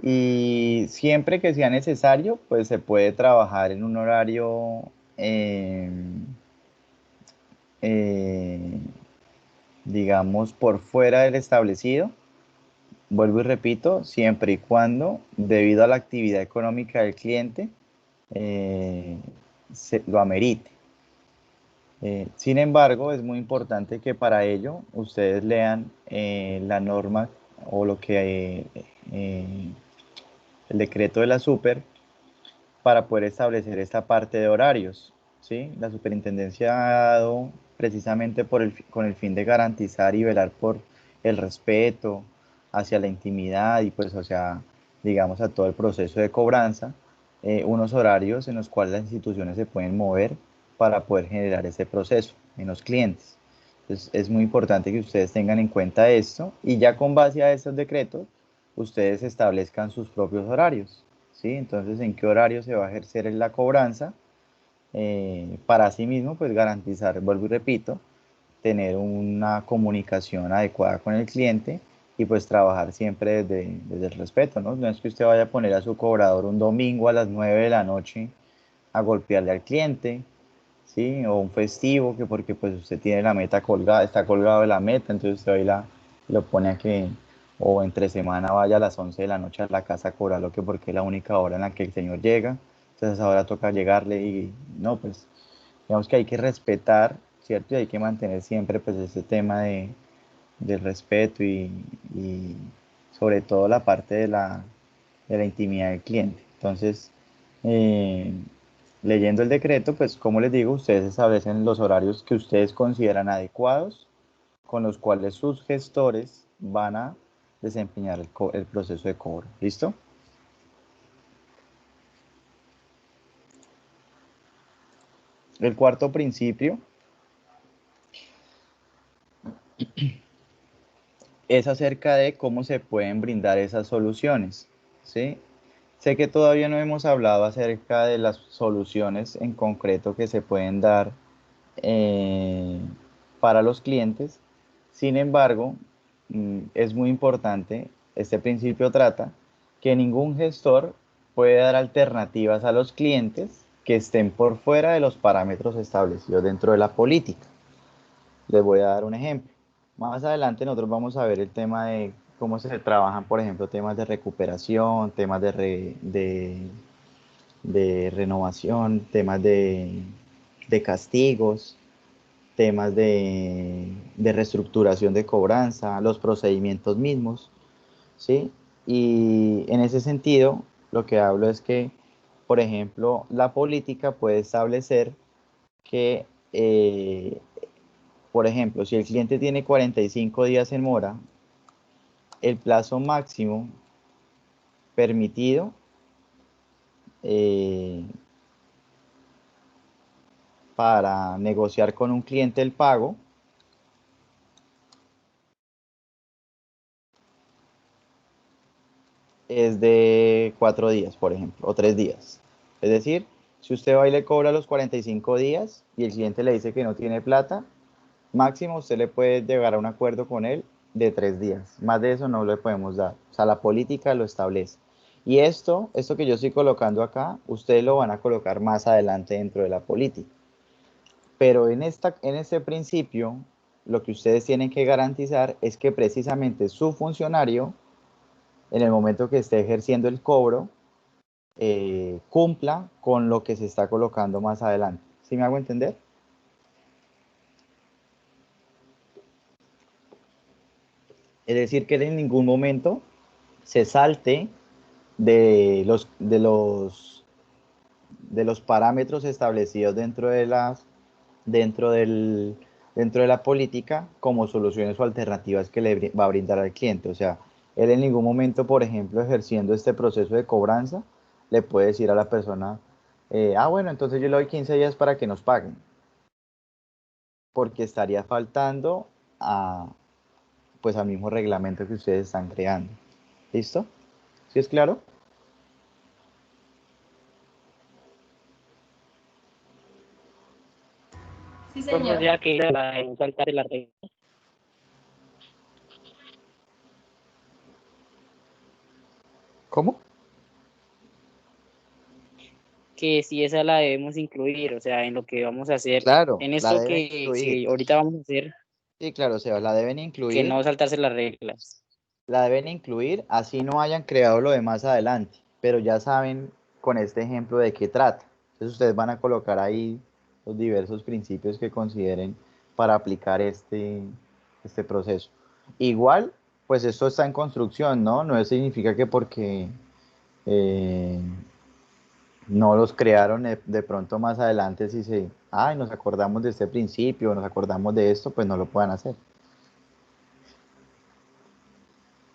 Y siempre que sea necesario, pues se puede trabajar en un horario, digamos, por fuera del establecido. Vuelvo y repito, siempre y cuando, debido a la actividad económica del cliente, lo amerite. Sin embargo, es muy importante que para ello ustedes lean la norma o lo que el decreto de la super para poder establecer esta parte de horarios, ¿sí? La superintendencia ha dado precisamente con el fin de garantizar y velar por el respeto hacia la intimidad y pues hacia, digamos, a todo el proceso de cobranza, unos horarios en los cuales las instituciones se pueden mover para poder generar ese proceso en los clientes. Entonces, es muy importante que ustedes tengan en cuenta esto y ya con base a estos decretos, ustedes establezcan sus propios horarios, ¿sí? Entonces, ¿en qué horario se va a ejercer la cobranza? Para así mismo, pues garantizar, vuelvo y repito, tener una comunicación adecuada con el cliente y pues trabajar siempre desde el respeto, ¿no? No es que usted vaya a poner a su cobrador un domingo a las 9 de la noche a golpearle al cliente, ¿sí? O un festivo, que porque pues usted tiene la meta colgada, está colgado de la meta, entonces usted ahí lo pone a que, o entre semana vaya a las 11 de la noche a la casa a cobrarlo, que porque es la única hora en la que el señor llega, entonces ahora toca llegarle y no, pues digamos que hay que respetar, ¿cierto? Y hay que mantener siempre pues ese tema del respeto y sobre todo la parte de la intimidad del cliente. Entonces, eh, leyendo el decreto, pues como les digo, ustedes establecen los horarios que ustedes consideran adecuados, con los cuales sus gestores van a desempeñar el proceso de cobro. ¿Listo? El cuarto principio es acerca de cómo se pueden brindar esas soluciones, ¿sí? Sé que todavía no hemos hablado acerca de las soluciones en concreto que se pueden dar eh, para los clientes. Sin embargo, es muy importante, este principio trata que ningún gestor puede dar alternativas a los clientes que estén por fuera de los parámetros establecidos dentro de la política. Les voy a dar un ejemplo. Más adelante nosotros vamos a ver el tema de cómo se trabajan, por ejemplo, temas de recuperación, temas de renovación, temas de castigos, temas de reestructuración de cobranza, los procedimientos mismos, ¿sí? Y en ese sentido, lo que hablo es que, por ejemplo, la política puede establecer que, por ejemplo, si el cliente tiene 45 días en mora, el plazo máximo permitido eh, para negociar con un cliente el pago es de 4 días, por ejemplo, o 3 días. Es decir, si usted va y le cobra los 45 días y el cliente le dice que no tiene plata, máximo usted le puede llegar a un acuerdo con él de 3 días. Más de eso no le podemos dar. O sea, la política lo establece. Y esto que yo estoy colocando acá, ustedes lo van a colocar más adelante dentro de la política. Pero en este principio, lo que ustedes tienen que garantizar es que precisamente su funcionario, en el momento que esté ejerciendo el cobro, cumpla con lo que se está colocando más adelante. ¿Sí me hago entender? Es decir, que en ningún momento se salte de los parámetros establecidos dentro del, dentro de la política como soluciones o alternativas que le va a brindar al cliente. O sea, él en ningún momento, por ejemplo, ejerciendo este proceso de cobranza, le puede decir a la persona, bueno, entonces yo le doy 15 días para que nos paguen, porque estaría faltando a, pues, al mismo reglamento que ustedes están creando. ¿Listo? ¿Sí es claro? Sí, Pues señor. ya que la de no saltarse la regla. ¿Cómo? Que si esa la debemos incluir, o sea, en lo que vamos a hacer, Claro, en la esto deben incluir. que ahorita vamos a hacer, Sí, claro, Sebas, la deben que incluir. no saltarse las reglas. La deben incluir, así no hayan creado lo de más adelante, pero ya saben con este ejemplo de qué trata. Entonces ustedes van a colocar ahí los diversos principios que consideren para aplicar este proceso. Igual, pues esto está en construcción, ¿no? No significa que porque eh, no los crearon de pronto más adelante, si ay, nos acordamos de este principio, nos acordamos de esto, pues no lo puedan hacer.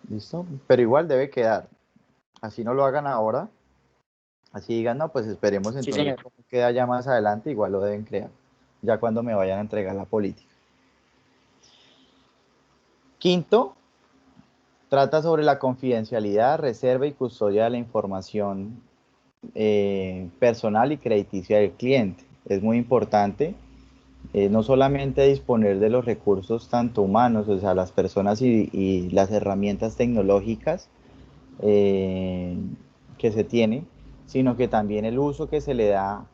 ¿Listo? Pero igual debe quedar. Así no lo hagan ahora. Así digan, no, pues esperemos Sí, entonces señor. cómo queda ya más adelante, igual lo deben crear, ya cuando me vayan a entregar la política. Quinto, trata sobre la confidencialidad, reserva y custodia de la información personal y crediticia del cliente. Es muy importante no solamente disponer de los recursos tanto humanos, o sea, las personas y las herramientas tecnológicas eh, que se tiene, sino que también el uso que se le da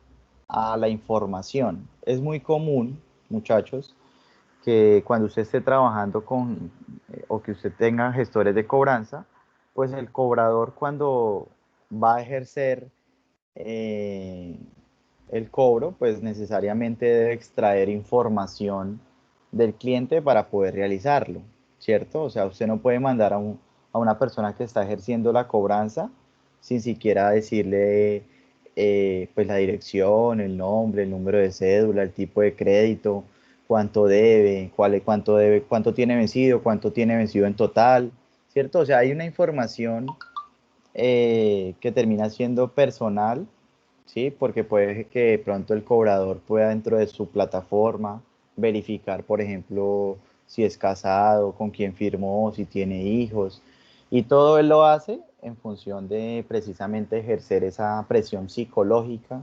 a la información. Es muy común, muchachos, que cuando usted esté trabajando o que usted tenga gestores de cobranza, pues el cobrador cuando va a ejercer eh, el cobro, pues necesariamente debe extraer información del cliente para poder realizarlo, ¿cierto? O sea, usted no puede mandar a una persona que está ejerciendo la cobranza sin siquiera decirle pues la dirección, el nombre, el número de cédula, el tipo de crédito, cuánto debe, cuánto tiene vencido en total, ¿cierto? O sea, hay una información que termina siendo personal, ¿sí? Porque puede que de pronto el cobrador pueda dentro de su plataforma verificar, por ejemplo, si es casado, con quién firmó, si tiene hijos. Y todo él lo hace en función de precisamente ejercer esa presión psicológica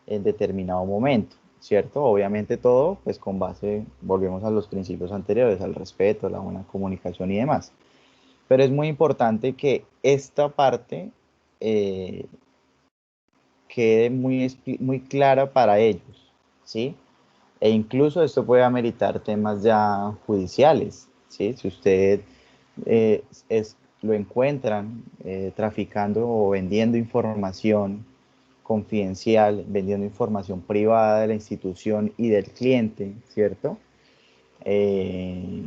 en determinado momento, ¿cierto? Obviamente todo, pues con base, volvemos a los principios anteriores, al respeto, la buena comunicación y demás. Pero es muy importante que esta parte eh, quede muy clara para ellos, ¿sí? E incluso esto puede ameritar temas ya judiciales, ¿sí? Si usted lo encuentran traficando o vendiendo información confidencial, vendiendo información privada de la institución y del cliente, ¿cierto? Eh,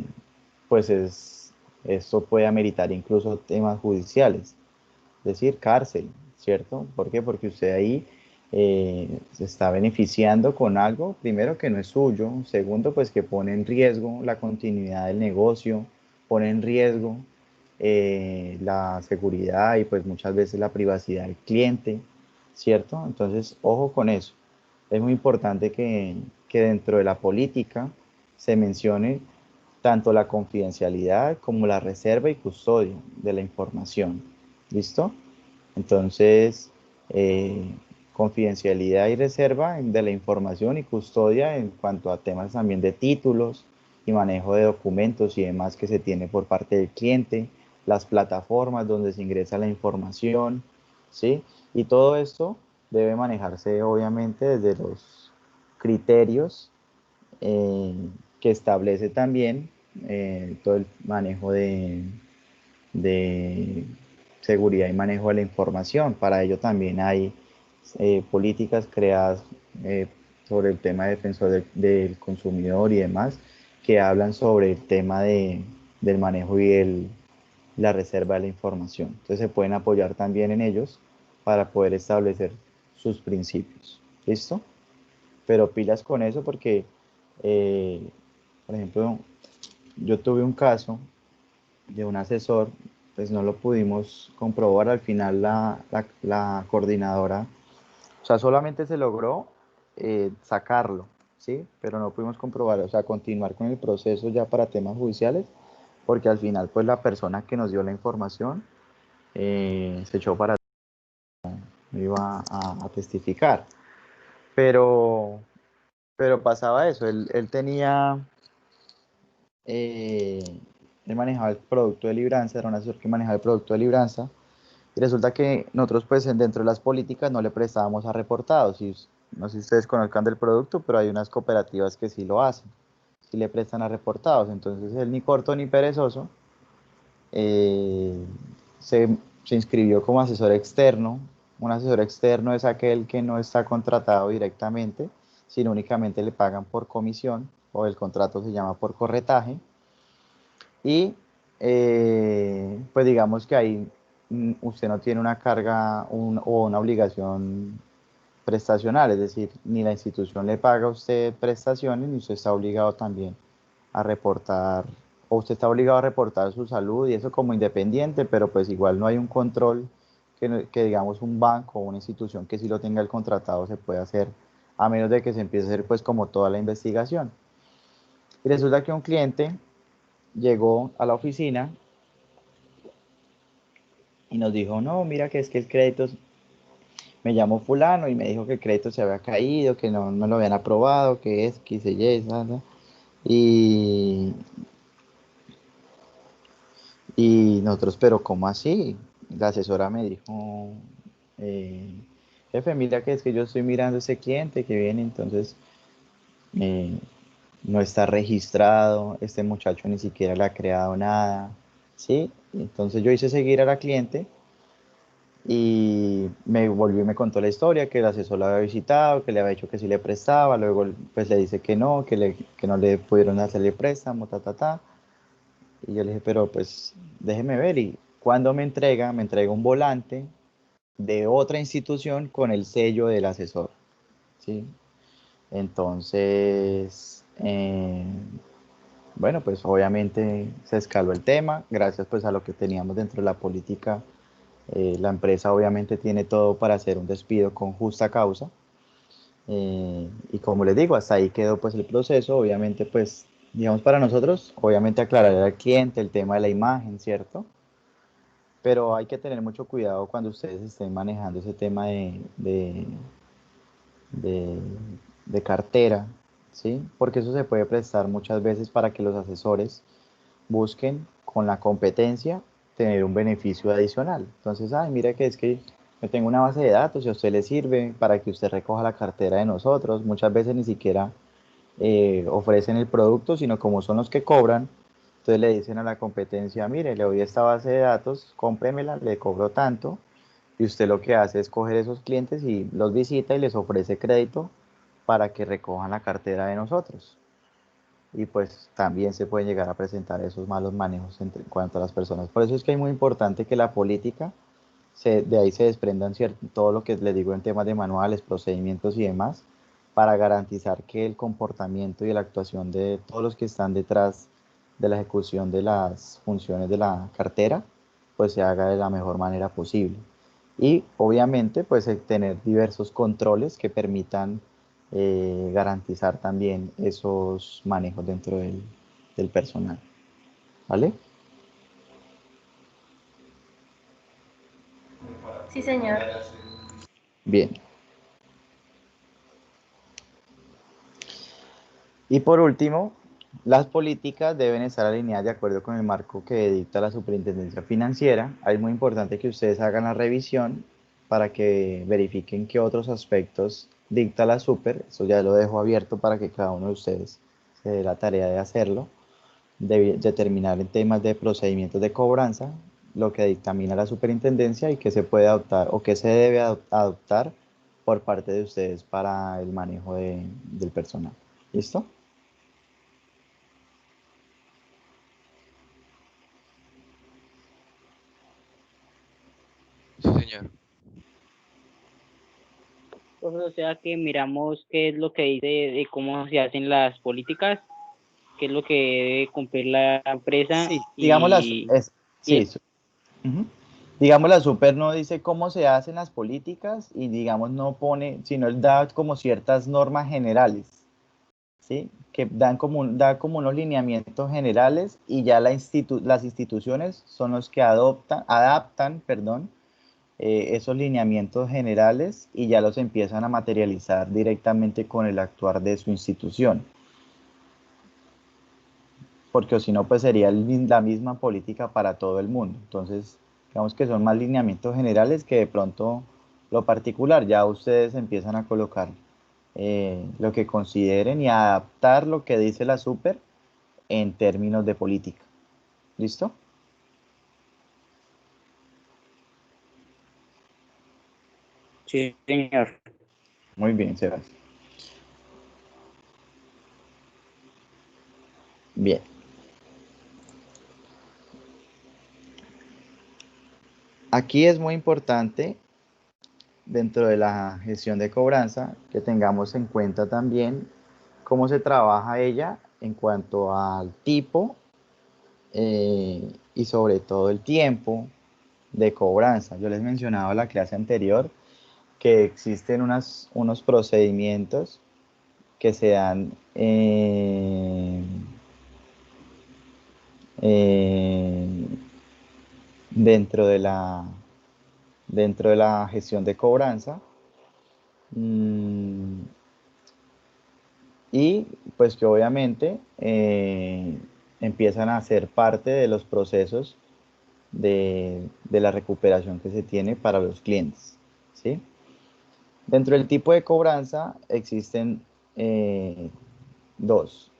pues esto puede ameritar incluso temas judiciales, es decir, cárcel, ¿cierto? ¿Por qué? Porque usted ahí se está beneficiando con algo, primero que no es suyo, segundo pues que pone en riesgo la continuidad del negocio, pone en riesgo la seguridad y pues muchas veces la privacidad del cliente, ¿cierto? Entonces, ojo con eso. Es muy importante que dentro de la política se mencione tanto la confidencialidad como la reserva y custodia de la información. ¿Listo? Entonces, confidencialidad y reserva de la información y custodia en cuanto a temas también de títulos y manejo de documentos y demás que se tiene por parte del cliente, las plataformas donde se ingresa la información, ¿sí? Y todo esto debe manejarse obviamente desde los criterios eh, que establece también todo el manejo de seguridad y manejo de la información. Para ello también hay políticas creadas sobre el tema de defensor del consumidor y demás, que hablan sobre el tema del manejo y la reserva de la información. Entonces se pueden apoyar también en ellos para poder establecer sus principios. ¿Listo? Pero pilas con eso porque, eh, por ejemplo, yo tuve un caso de un asesor, pues no lo pudimos comprobar al final la coordinadora, o sea, solamente se logró sacarlo, ¿sí? Pero no pudimos comprobar, o sea, continuar con el proceso ya para temas judiciales, porque al final, pues la persona que nos dio la información se echó para atrás, no iba a testificar. Pero pasaba eso, él tenía, él manejaba el producto de libranza, era un asesor que manejaba el producto de libranza, y resulta que nosotros pues dentro de las políticas no le prestábamos a reportados, y no sé si ustedes conozcan del producto, pero hay unas cooperativas que sí lo hacen, sí le prestan a reportados, entonces él ni corto ni perezoso, eh, se inscribió como asesor externo. Un asesor externo es aquel que no está contratado directamente, sino únicamente le pagan por comisión, o el contrato se llama por corretaje. Y pues digamos que ahí usted no tiene una carga o una obligación prestacional, es decir, ni la institución le paga a usted prestaciones, ni usted está obligado también a reportar, o usted está obligado a reportar su salud y eso como independiente, pero pues igual no hay un control que digamos un banco o una institución que sí lo tenga el contratado se puede hacer, a menos de que se empiece a hacer pues como toda la investigación. Y resulta que un cliente llegó a la oficina y nos dijo, no, mira que es que el crédito, me llamó fulano y me dijo que el crédito se había caído, que no me lo habían aprobado, que es, que hice y, ¿sabes? Y nosotros, pero ¿cómo así? La asesora me dijo, eh, jefe, mira que es que yo estoy mirando a ese cliente que viene, entonces eh, no está registrado, este muchacho ni siquiera le ha creado nada, ¿sí? Entonces yo hice seguir a la cliente y me volvió y me contó la historia, que el asesor la había visitado, que le había dicho que sí le prestaba, luego pues le dice que no le pudieron hacerle préstamo, ta, ta, ta. Y yo le dije, pero pues déjeme ver. Y cuando me entrega un volante de otra institución con el sello del asesor, ¿sí? Entonces, bueno, pues obviamente se escaló el tema, gracias pues a lo que teníamos dentro de la política. La empresa obviamente tiene todo para hacer un despido con justa causa. Y como les digo, hasta ahí quedó pues el proceso, obviamente pues, digamos para nosotros, obviamente aclarar al cliente el tema de la imagen, ¿cierto? Pero hay que tener mucho cuidado cuando ustedes estén manejando ese tema de, de cartera, ¿sí? Porque eso se puede prestar muchas veces para que los asesores busquen con la competencia tener un beneficio adicional. Entonces, ay, mira que es que yo tengo una base de datos y a usted le sirve para que usted recoja la cartera de nosotros. Muchas veces ni siquiera ofrecen el producto, sino como son los que cobran, entonces le dicen a la competencia, mire, le doy esta base de datos, cómpremela, le cobro tanto, y usted lo que hace es coger esos clientes y los visita y les ofrece crédito para que recojan la cartera de nosotros. Y pues también se pueden llegar a presentar esos malos manejos en cuanto a las personas. Por eso es que es muy importante que la política, de ahí se desprendan todo lo que les digo en temas de manuales, procedimientos y demás, para garantizar que el comportamiento y la actuación de todos los que están detrás de la ejecución de las funciones de la cartera, pues se haga de la mejor manera posible. Y obviamente, pues tener diversos controles que permitan garantizar también esos manejos dentro del personal. ¿Vale? Sí, señor. Bien. Y por último, las políticas deben estar alineadas de acuerdo con el marco que dicta la Superintendencia Financiera. Es muy importante que ustedes hagan la revisión para que verifiquen qué otros aspectos dicta la Super. Eso ya lo dejo abierto para que cada uno de ustedes se dé la tarea de hacerlo, de determinar en temas de procedimientos de cobranza lo que dictamina la Superintendencia y qué se puede adoptar o qué se debe adoptar por parte de ustedes para el manejo del personal. ¿Listo? Sí, señor. Pues, o sea que miramos qué es lo que dice de cómo se hacen las políticas, qué es lo que debe cumplir la empresa Sí, digamos y ujú. Digamos la Super no dice cómo se hacen las políticas y digamos no pone, sino él da como ciertas normas generales, ¿sí? Que da como unos lineamientos generales y ya las instituciones son los que adaptan, perdón, esos lineamientos generales y ya los empiezan a materializar directamente con el actuar de su institución. Porque o si no, pues sería la misma política para todo el mundo. Entonces, digamos que son más lineamientos generales que de pronto lo particular. Ya ustedes empiezan a colocar lo que consideren y a adaptar lo que dice la super en términos de política. ¿Listo? Sí, señor. Muy bien, Sebas. Bien. Aquí es muy importante, dentro de la gestión de cobranza, que tengamos en cuenta también cómo se trabaja ella en cuanto al tipo y sobre todo el tiempo de cobranza. Yo les mencionaba en la clase anterior que existen unos procedimientos que se dan dentro de la gestión de cobranza. Y pues que obviamente empiezan a ser parte de los procesos de la recuperación que se tiene para los clientes, ¿sí? Dentro del tipo de cobranza existen dos,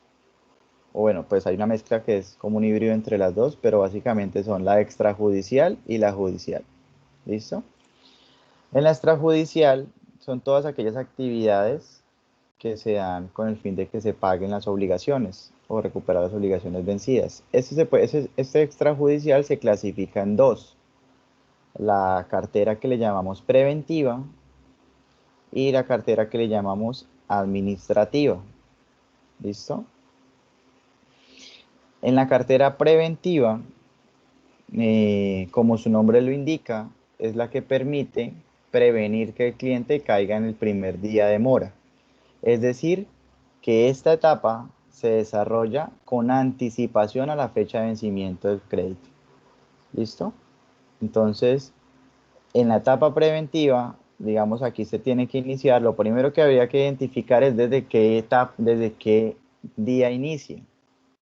o bueno, pues hay una mezcla que es como un híbrido entre las dos, pero básicamente son la extrajudicial y la judicial. ¿Listo? En la extrajudicial son todas aquellas actividades que se dan con el fin de que se paguen las obligaciones o recuperar las obligaciones vencidas. Este extrajudicial se clasifica en dos: la cartera que le llamamos preventiva y la cartera que le llamamos administrativa. ¿Listo? En la cartera preventiva, como su nombre lo indica, es la que permite prevenir que el cliente caiga en el primer día de mora. Es decir, que esta etapa se desarrolla con anticipación a la fecha de vencimiento del crédito. ¿Listo? Entonces, en la etapa preventiva, digamos, aquí se tiene que iniciar. Lo primero que habría que identificar es desde qué día inicia.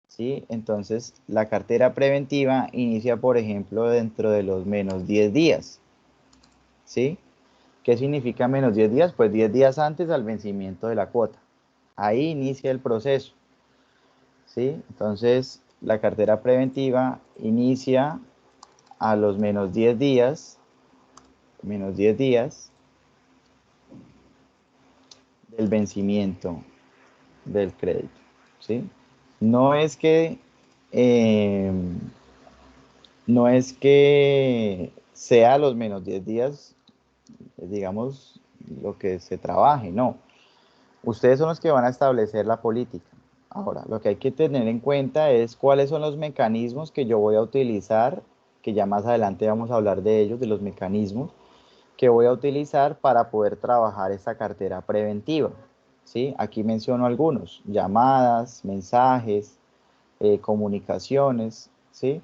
¿Sí? Entonces, la cartera preventiva inicia, por ejemplo, dentro de los menos 10 días. ¿Sí? ¿Qué significa menos 10 días? Pues 10 días antes al vencimiento de la cuota. Ahí inicia el proceso. ¿Sí? Entonces, la cartera preventiva inicia a los menos 10 días, del vencimiento del crédito. ¿Sí? No es que eh, no es que sea los menos 10 días, digamos, lo que se trabaje, no. Ustedes son los que van a establecer la política. Ahora, lo que hay que tener en cuenta es cuáles son los mecanismos que yo voy a utilizar, que ya más adelante vamos a hablar de ellos, de los mecanismos que voy a utilizar para poder trabajar esta cartera preventiva. ¿Sí? Aquí menciono algunos: llamadas, mensajes, comunicaciones. ¿Sí?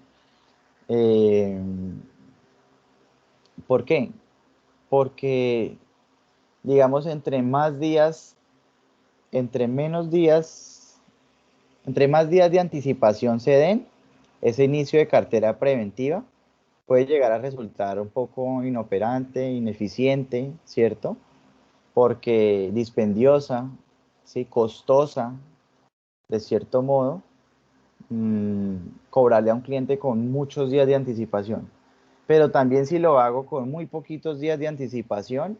Eh, ¿Por qué? Porque, digamos, entre menos días, entre más días de anticipación se den, ese inicio de cartera preventiva puede llegar a resultar un poco inoperante, ineficiente, ¿cierto? Porque dispendiosa, ¿sí? Costosa, de cierto modo, cobrarle a un cliente con muchos días de anticipación. Pero también si lo hago con muy poquitos días de anticipación,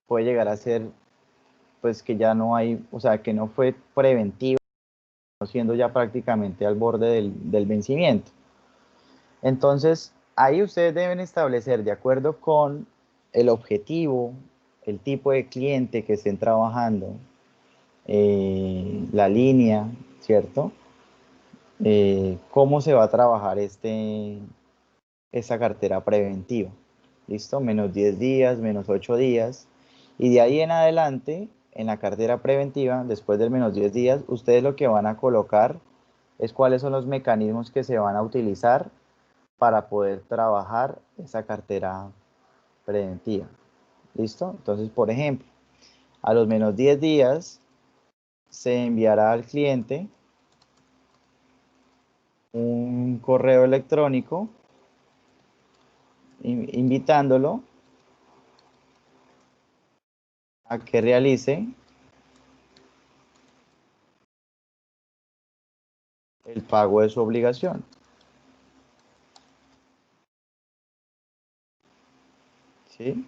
puede llegar a ser, pues, que ya no hay, o sea, que no fue preventivo, siendo ya prácticamente al borde del vencimiento. Entonces, ahí ustedes deben establecer, de acuerdo con el objetivo, el tipo de cliente que estén trabajando, la línea, ¿cierto? Cómo se va a trabajar esa cartera preventiva. ¿Listo? Menos 10 días, menos 8 días. Y de ahí en adelante en la cartera preventiva, después del menos 10 días, ustedes lo que van a colocar es cuáles son los mecanismos que se van a utilizar para poder trabajar esa cartera preventiva. ¿Listo? Entonces, por ejemplo, a los menos 10 días se enviará al cliente un correo electrónico invitándolo a que realice el pago de su obligación. ¿Sí?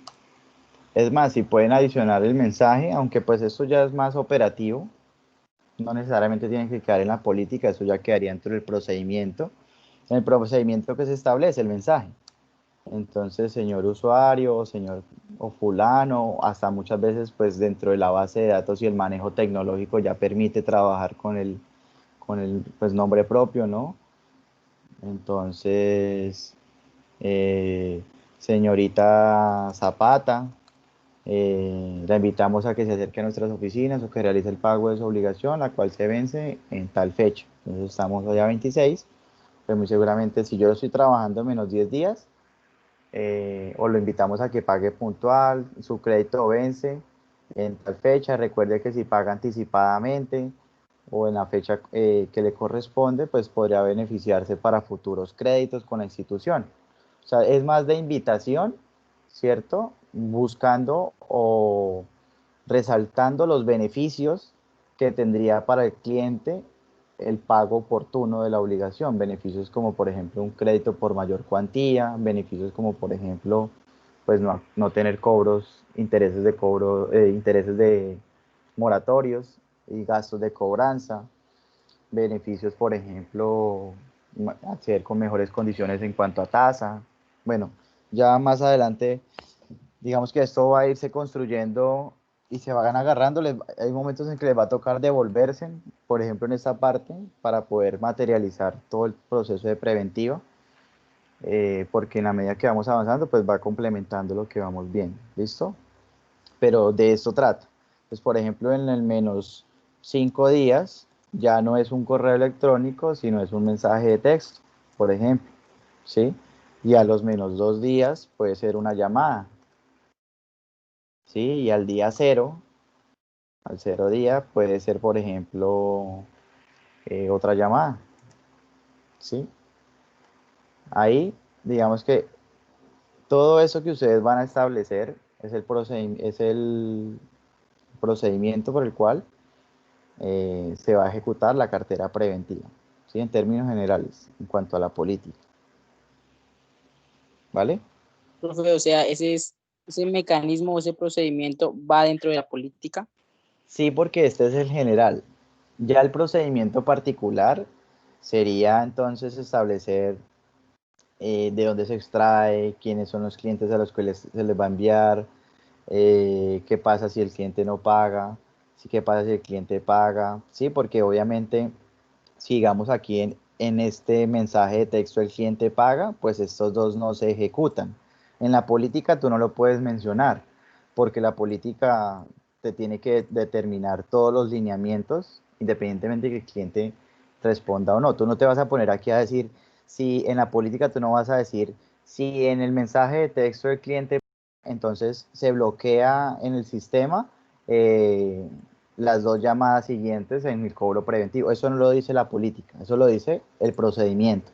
Es más, si pueden adicionar el mensaje, aunque pues esto ya es más operativo, no necesariamente tienen que quedar en la política, eso ya quedaría dentro del procedimiento. En el procedimiento que se establece el mensaje. Entonces, señor usuario, señor o fulano, hasta muchas veces pues dentro de la base de datos y el manejo tecnológico ya permite trabajar con el pues, nombre propio, ¿no? Entonces, señorita Zapata, la invitamos a que se acerque a nuestras oficinas o que realice el pago de su obligación, la cual se vence en tal fecha. Entonces estamos hoy a 26, pues muy seguramente si yo lo estoy trabajando en menos 10 días, o lo invitamos a que pague puntual, su crédito vence en tal fecha, recuerde que si paga anticipadamente o en la fecha que le corresponde, pues podría beneficiarse para futuros créditos con la institución. O sea, es más de invitación, ¿cierto? Buscando o resaltando los beneficios que tendría para el cliente el pago oportuno de la obligación, beneficios como por ejemplo un crédito por mayor cuantía, beneficios como por ejemplo pues no tener cobros, intereses de cobro, intereses de moratorios y gastos de cobranza, beneficios por ejemplo acceder con mejores condiciones en cuanto a tasa. Bueno, ya más adelante digamos que esto va a irse construyendo y se van agarrando, hay momentos en que les va a tocar devolverse, por ejemplo en esta parte, para poder materializar todo el proceso de preventiva, porque en la medida que vamos avanzando, pues va complementando lo que vamos viendo, ¿listo? Pero de esto trata. Pues por ejemplo en el menos 5 días, ya no es un correo electrónico, sino es un mensaje de texto, por ejemplo, ¿sí? Y a los menos 2 días puede ser una llamada, ¿sí? Y al día 0, al 0 día puede ser, por ejemplo, otra llamada, ¿sí? Ahí, digamos que todo eso que ustedes van a establecer es el procedimiento por el cual se va a ejecutar la cartera preventiva, ¿sí? En términos generales, en cuanto a la política, ¿vale? Profe, o sea, ese mecanismo, ese procedimiento va dentro de la política. Sí, porque este es el general. Ya el procedimiento particular sería entonces establecer de dónde se extrae, quiénes son los clientes a los que se les va a enviar, qué pasa si el cliente no paga, qué pasa si el cliente paga, sí, porque obviamente si digamos aquí en este mensaje de texto el cliente paga, pues estos dos no se ejecutan. En la política tú no lo puedes mencionar, porque la política te tiene que determinar todos los lineamientos, independientemente de que el cliente responda o no. Tú no te vas a poner aquí a decir, si en la política tú no vas a decir, si en el mensaje de texto el cliente, entonces se bloquea en el sistema las 2 llamadas siguientes en el cobro preventivo. Eso no lo dice la política, eso lo dice el procedimiento.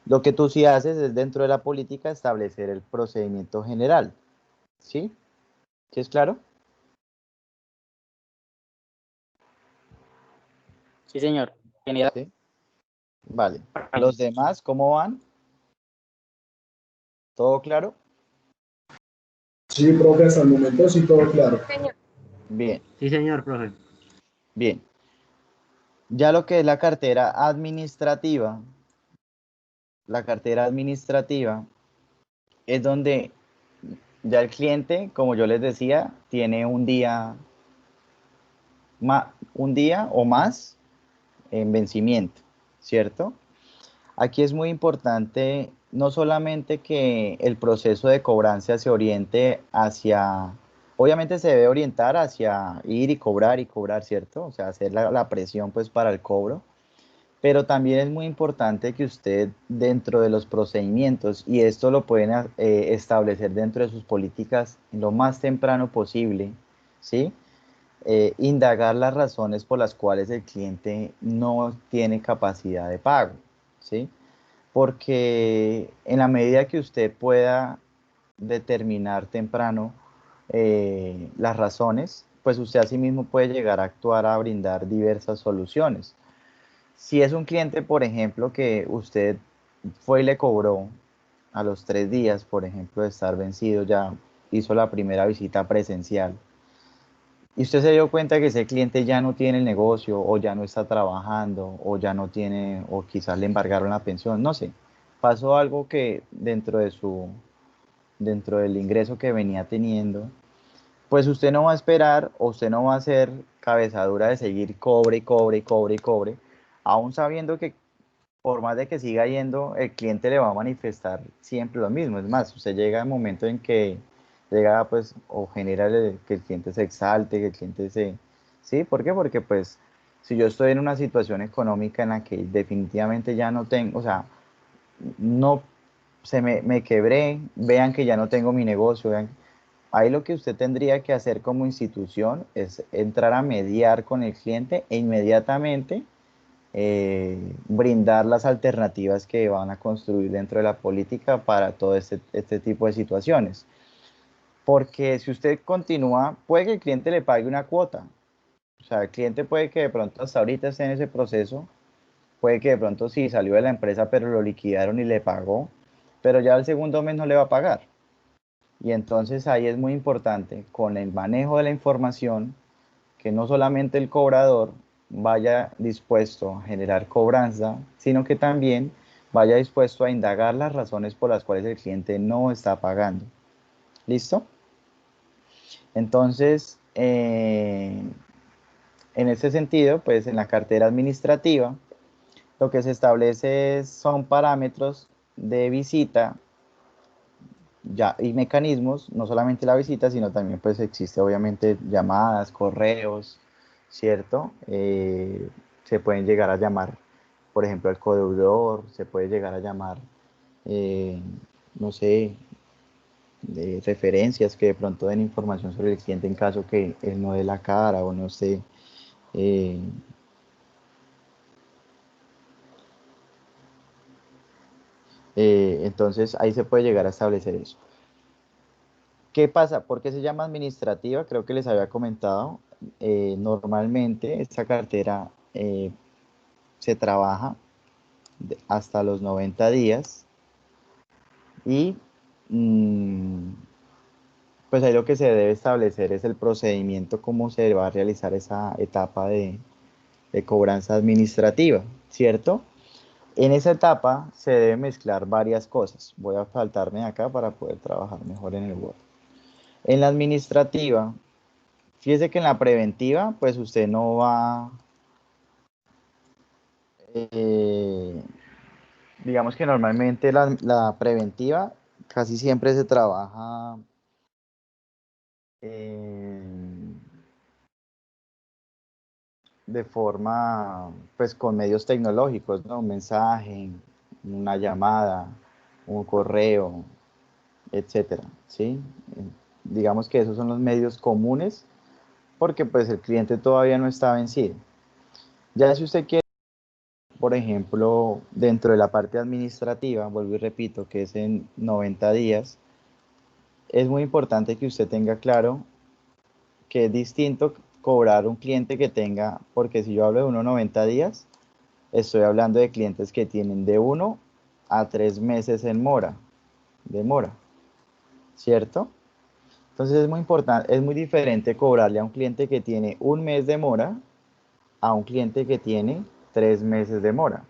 Lo que tú sí haces es dentro de la política establecer el procedimiento general. ¿Sí? ¿Sí es claro? Sí, señor. General. ¿Sí? Vale. ¿Los demás cómo van? ¿Todo claro? Sí, profe, hasta el momento sí todo claro. Bien. Sí, señor, profe. Bien. Ya lo que es la cartera administrativa es donde ya el cliente, como yo les decía, tiene un día o más en vencimiento, ¿cierto? Aquí es muy importante no solamente que el proceso de cobranza se oriente hacia Obviamente se debe orientar hacia ir y cobrar, ¿cierto? O sea, hacer la presión pues para el cobro. Pero también es muy importante que usted dentro de los procedimientos, y esto lo pueden establecer dentro de sus políticas lo más temprano posible, ¿sí? Indagar las razones por las cuales el cliente no tiene capacidad de pago, ¿sí? Porque en la medida que usted pueda determinar temprano las razones, pues usted asimismo puede llegar a actuar a brindar diversas soluciones. Si es un cliente, por ejemplo, que usted fue y le cobró a los 3 días, por ejemplo, de estar vencido, ya hizo la primera visita presencial, y usted se dio cuenta que ese cliente ya no tiene el negocio, o ya no está trabajando, o ya no tiene, o quizás le embargaron la pensión, no sé, pasó algo que dentro del ingreso que venía teniendo, pues usted no va a esperar, o usted no va a hacer cabezadura de seguir cobre y cobre y cobre y cobre, aún sabiendo que por más de que siga yendo, el cliente le va a manifestar siempre lo mismo. Es más, usted llega al momento en que llega, pues, o genera que el cliente se exalte, que el cliente se... ¿Sí? ¿Por qué? Porque, pues, si yo estoy en una situación económica en la que definitivamente ya no tengo, o sea, no, me quebré, vean que ya no tengo mi negocio, vean. Ahí lo que usted tendría que hacer como institución es entrar a mediar con el cliente e inmediatamente brindar las alternativas que van a construir dentro de la política para todo este tipo de situaciones. Porque si usted continúa, puede que el cliente le pague una cuota. O sea, el cliente puede que de pronto hasta ahorita esté en ese proceso, puede que de pronto sí salió de la empresa pero lo liquidaron y le pagó, pero ya el segundo mes no le va a pagar. Y entonces ahí es muy importante con el manejo de la información que no solamente el cobrador vaya dispuesto a generar cobranza, sino que también vaya dispuesto a indagar las razones por las cuales el cliente no está pagando. ¿Listo? Entonces, en ese sentido, pues en la cartera administrativa, lo que se establece son parámetros de visita ya, y mecanismos, no solamente la visita, sino también pues existe obviamente llamadas, correos, ¿cierto? Se pueden llegar a llamar, por ejemplo, al codeudor, se puede llegar a llamar, eh, no sé, de referencias que de pronto den información sobre el cliente en caso que él no dé la cara o no esté. eh, entonces ahí se puede llegar a establecer eso. ¿Qué pasa? ¿Por qué se llama administrativa? Creo que les había comentado. Normalmente esta cartera se trabaja hasta los 90 días y mm, pues ahí lo que se debe establecer es el procedimiento, cómo se va a realizar esa etapa de cobranza administrativa, ¿cierto? En esa etapa se debe mezclar varias cosas. Voy a saltarme acá para poder trabajar mejor en el Word. En la administrativa, fíjese que en la preventiva, pues usted no va, eh, digamos que normalmente la preventiva casi siempre se trabaja eh, de forma, pues con medios tecnológicos, ¿no? Un mensaje, una llamada, un correo, etcétera, ¿sí? Digamos que esos son los medios comunes porque pues el cliente todavía no está vencido. Ya si usted quiere, por ejemplo, dentro de la parte administrativa, vuelvo y repito, que es en 90 días, es muy importante que usted tenga claro que es distinto cobrar un cliente que tenga, porque si yo hablo de 90 días, estoy hablando de clientes que tienen de 1 a 3 meses en de mora, ¿cierto? Entonces es muy importante, es muy diferente cobrarle a un cliente que tiene 1 mes de mora a un cliente que tiene 3 meses de mora.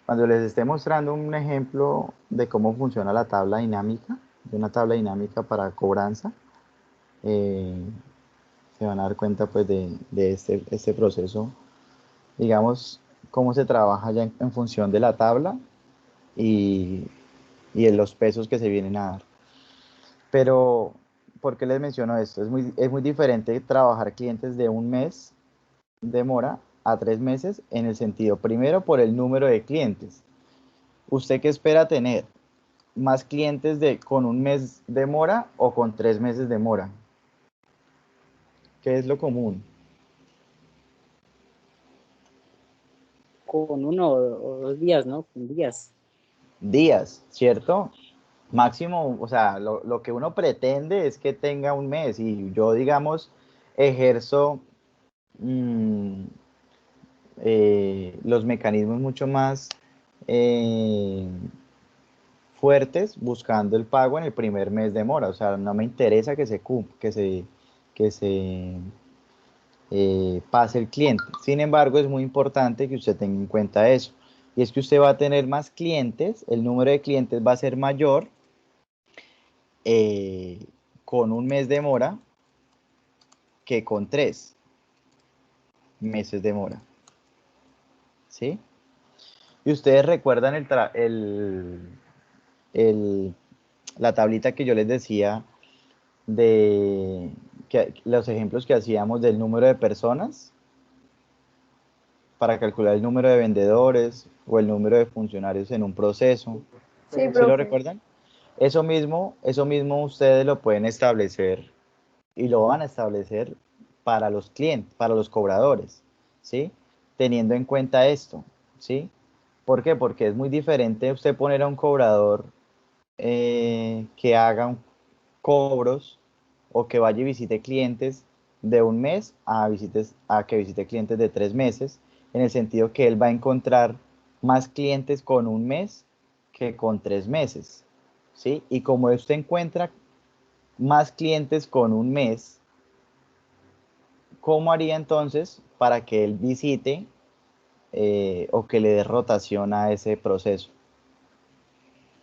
Cuando les esté mostrando un ejemplo de cómo funciona la tabla dinámica, de una tabla dinámica para cobranza, eh, se van a dar cuenta pues de este proceso, digamos, cómo se trabaja ya en función de la tabla y, y en los pesos que se vienen a dar. Pero, por qué les menciono esto? Es muy diferente trabajar clientes de un mes de mora a 3 meses en el sentido, primero, por el número de clientes. ¿Usted qué espera tener? ¿Más clientes con un mes de mora o con 3 meses de mora? ¿Qué es lo común? Con 1 o 2 días, ¿no? Con días. Días, ¿cierto? Máximo, o sea, lo que uno pretende es que tenga un mes y yo, digamos, ejerzo los mecanismos mucho más fuertes buscando el pago en el primer mes de mora. O sea, no me interesa que se pase el cliente. Sin embargo, es muy importante que usted tenga en cuenta eso. Y es que usted va a tener más clientes, el número de clientes va a ser mayor con un mes de mora que con 3 meses de mora. ¿Sí? Y ustedes recuerdan la tablita que yo les decía de los ejemplos que hacíamos del número de personas para calcular el número de vendedores o el número de funcionarios en un proceso. Sí, ¿Sí lo profe. recuerdan? Eso mismo ustedes lo pueden establecer y lo van a establecer para los clientes, para los cobradores, ¿sí? Teniendo en cuenta esto, ¿sí? ¿Por qué? Porque es muy diferente usted poner a un cobrador que haga cobros o que vaya y visite clientes de un mes a que visite clientes de 3 meses, en el sentido que él va a encontrar más clientes con un mes que con 3 meses, ¿sí? Y como usted encuentra más clientes con un mes, ¿cómo haría entonces para que él visite o que le dé rotación a ese proceso?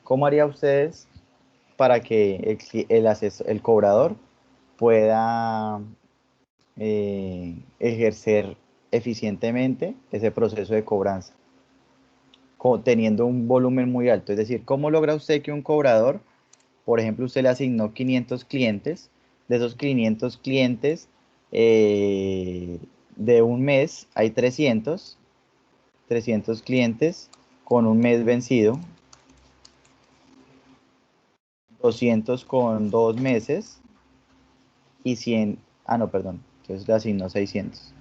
¿Cómo haría ustedes para que el cobrador pueda ejercer eficientemente ese proceso de cobranza, teniendo un volumen muy alto? Es decir, ¿cómo logra usted que un cobrador, por ejemplo, usted le asignó 500 clientes, de esos 500 clientes, de un mes hay 300 clientes con un mes vencido, 200 con 2 meses y 100, no, perdón, entonces le asignó 600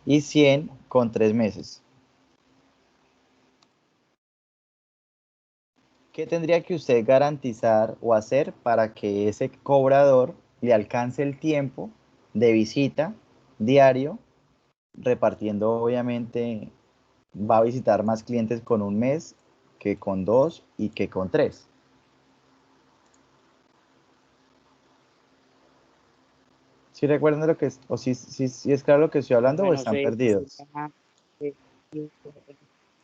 y 100 con 3 meses. ¿Qué tendría que usted garantizar o hacer para que ese cobrador le alcance el tiempo de visita diario, repartiendo obviamente, va a visitar más clientes con un mes que con 2 y que con 3? ¿Sí recuerdan lo que es? ¿O si es claro lo que estoy hablando o Bueno, están perdidos? eh,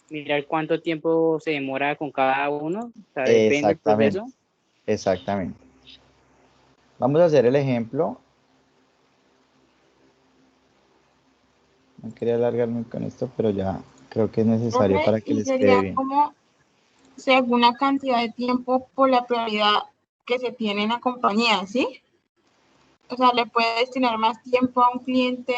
mirar cuánto tiempo se demora con cada uno, o sea, depende del Exactamente, proceso. exactamente. Vamos a hacer el ejemplo. No quería alargarme con esto, pero ya creo que es necesario Profe, para que y les quede sería bien. como según la cantidad de tiempo por la prioridad que se tiene en la compañía, ¿sí? O sea, le puede destinar más tiempo a un cliente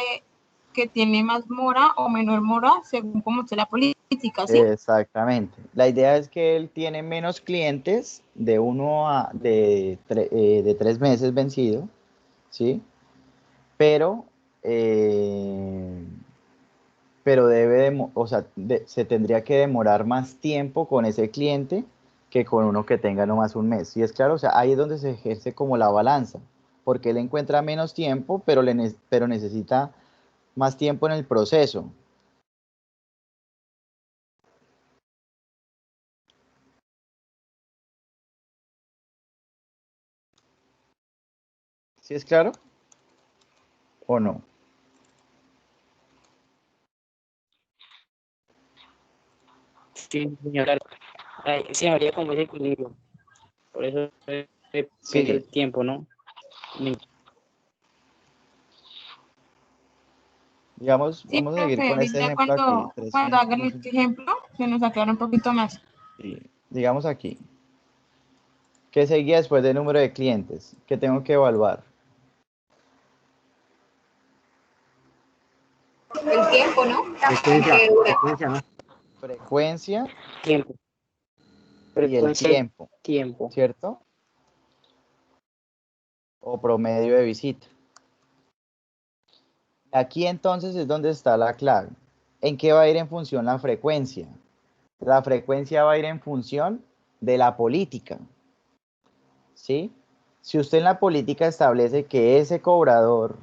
que tiene más mora o menor mora según cómo esté la política, ¿sí? Exactamente. La idea es que él tiene menos clientes de 3 meses vencido, ¿sí? Pero, o sea, se tendría que demorar más tiempo con ese cliente que con uno que tenga nomás un mes. Y es claro, o sea, ahí es donde se ejerce como la balanza, porque él encuentra menos tiempo, pero necesita más tiempo en el proceso. ¿Sí es claro o no? Sí, señor. Claro. Sí, habría como ese equilibrio. Por eso depende Sí, del tiempo, ¿no? digamos, Sí, vamos a seguir profe, con este ahorita ejemplo aquí. cuando 300, hagan este ejemplo se nos aclara un poquito más. sí, digamos aquí. ¿Qué seguía después del número de clientes? ¿Qué tengo que evaluar? El tiempo, ¿no? Frecuencia, Que dura. frecuencia, ¿no? Frecuencia Tiempo. y el Frecuencia, tiempo, tiempo. ¿cierto? O promedio de visita. Aquí entonces es donde está la clave. ¿En qué va a ir en función la frecuencia? La frecuencia va a ir en función de la política, ¿sí? Si usted en la política establece que ese cobrador,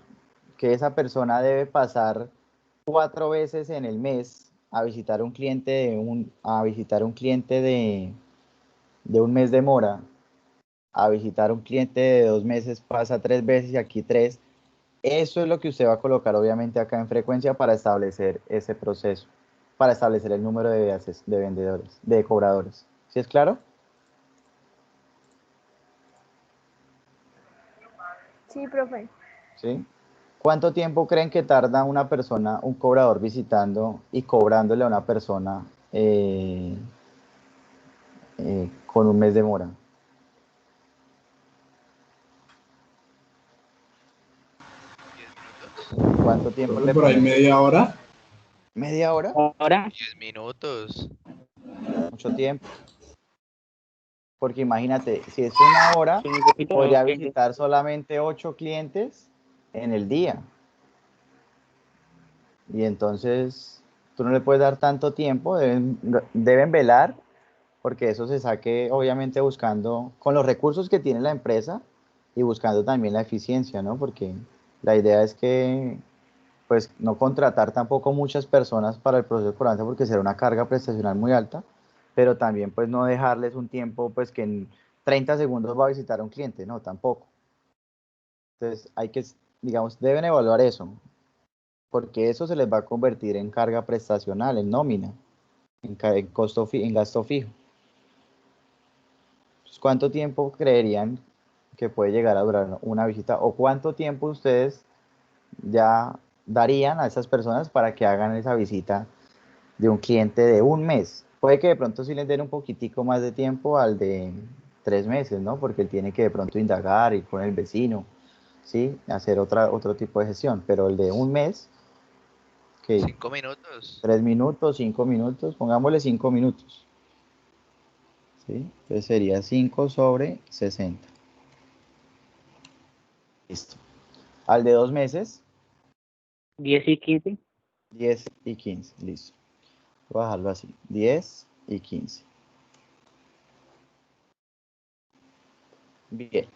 que esa persona debe pasar 4 veces en el mes a visitar un cliente de un mes de mora, a visitar un cliente de 2 meses pasa 3 veces y aquí 3. Eso es lo que usted va a colocar obviamente acá en frecuencia para establecer ese proceso, para establecer el número de vendedores, de cobradores. ¿Sí es claro? Sí, profe. ¿Sí? ¿Cuánto tiempo creen que tarda una persona, un cobrador visitando y cobrándole a una persona con un mes de mora? ¿Cuánto tiempo Profe, le por ahí ponen? media hora. ¿Media hora? Ahora, 10 minutos. Mucho tiempo. Porque imagínate, si es una hora, sí, un poquito. podría visitar solamente 8 clientes en el día. Y entonces tú no le puedes dar tanto tiempo, deben velar porque eso se saque obviamente buscando con los recursos que tiene la empresa y buscando también la eficiencia, ¿no? Porque la idea es que pues no contratar tampoco muchas personas para el proceso de cobranza porque será una carga prestacional muy alta, pero también pues no dejarles un tiempo pues que en 30 segundos va a visitar a un cliente, no, tampoco. Entonces hay que, digamos, deben evaluar eso, porque eso se les va a convertir en carga prestacional, en nómina, en en gasto fijo. Pues, ¿cuánto tiempo creerían que puede llegar a durar una visita o cuánto tiempo ustedes ya darían a esas personas para que hagan esa visita de un cliente de un mes? Puede que de pronto sí les den un poquitico más de tiempo al de 3 meses, ¿no? Porque él tiene que de pronto indagar, ir con el vecino, ¿sí? Hacer otro tipo de gestión, pero el de un mes, que 5 minutos. 3 minutos, 5 minutos, pongámosle 5 minutos, ¿sí? Entonces sería 5 sobre 60. Listo. Al de 2 meses, 10 y 15. 10 y 15. Listo. Voy a bajarlo así. 10 y 15. Bien.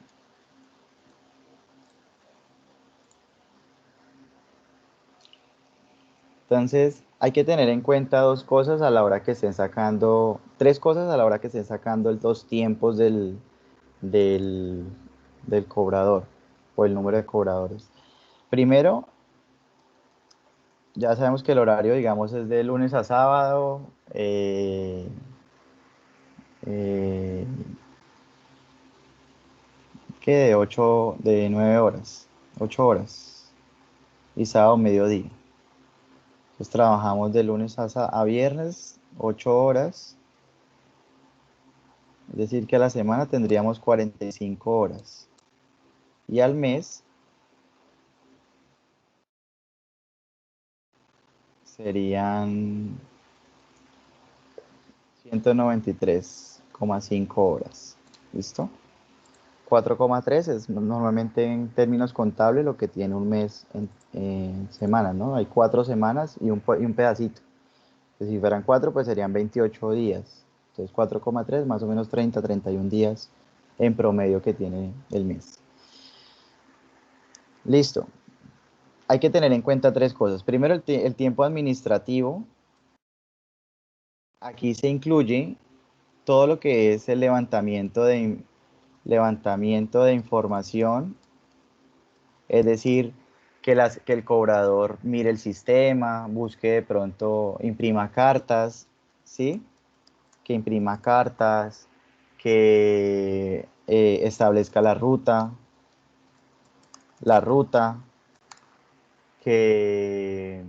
Entonces, hay que tener en cuenta dos cosas a la hora que estén sacando, tres cosas a la hora que estén sacando los tiempos del, del cobrador o el número de cobradores. Primero, ya sabemos que el horario, digamos, es de lunes a sábado, eh, que de 9 horas, 8 horas y sábado mediodía. Entonces trabajamos de lunes a viernes, 8 horas, es decir que a la semana tendríamos 45 horas y al mes serían 193,5 horas. ¿Listo? 4,3 es normalmente en términos contables lo que tiene un mes en semanas, ¿no? Hay 4 semanas y un pedacito. Entonces, si fueran 4, pues serían 28 días. Entonces 4,3 más o menos 31 días en promedio que tiene el mes. Listo. Hay que tener en cuenta tres cosas. Primero, el tiempo administrativo. Aquí se incluye todo lo que es el levantamiento de información, es decir, que el cobrador mire el sistema, busque de pronto, imprima cartas, ¿sí? Que imprima cartas, que establezca la ruta, que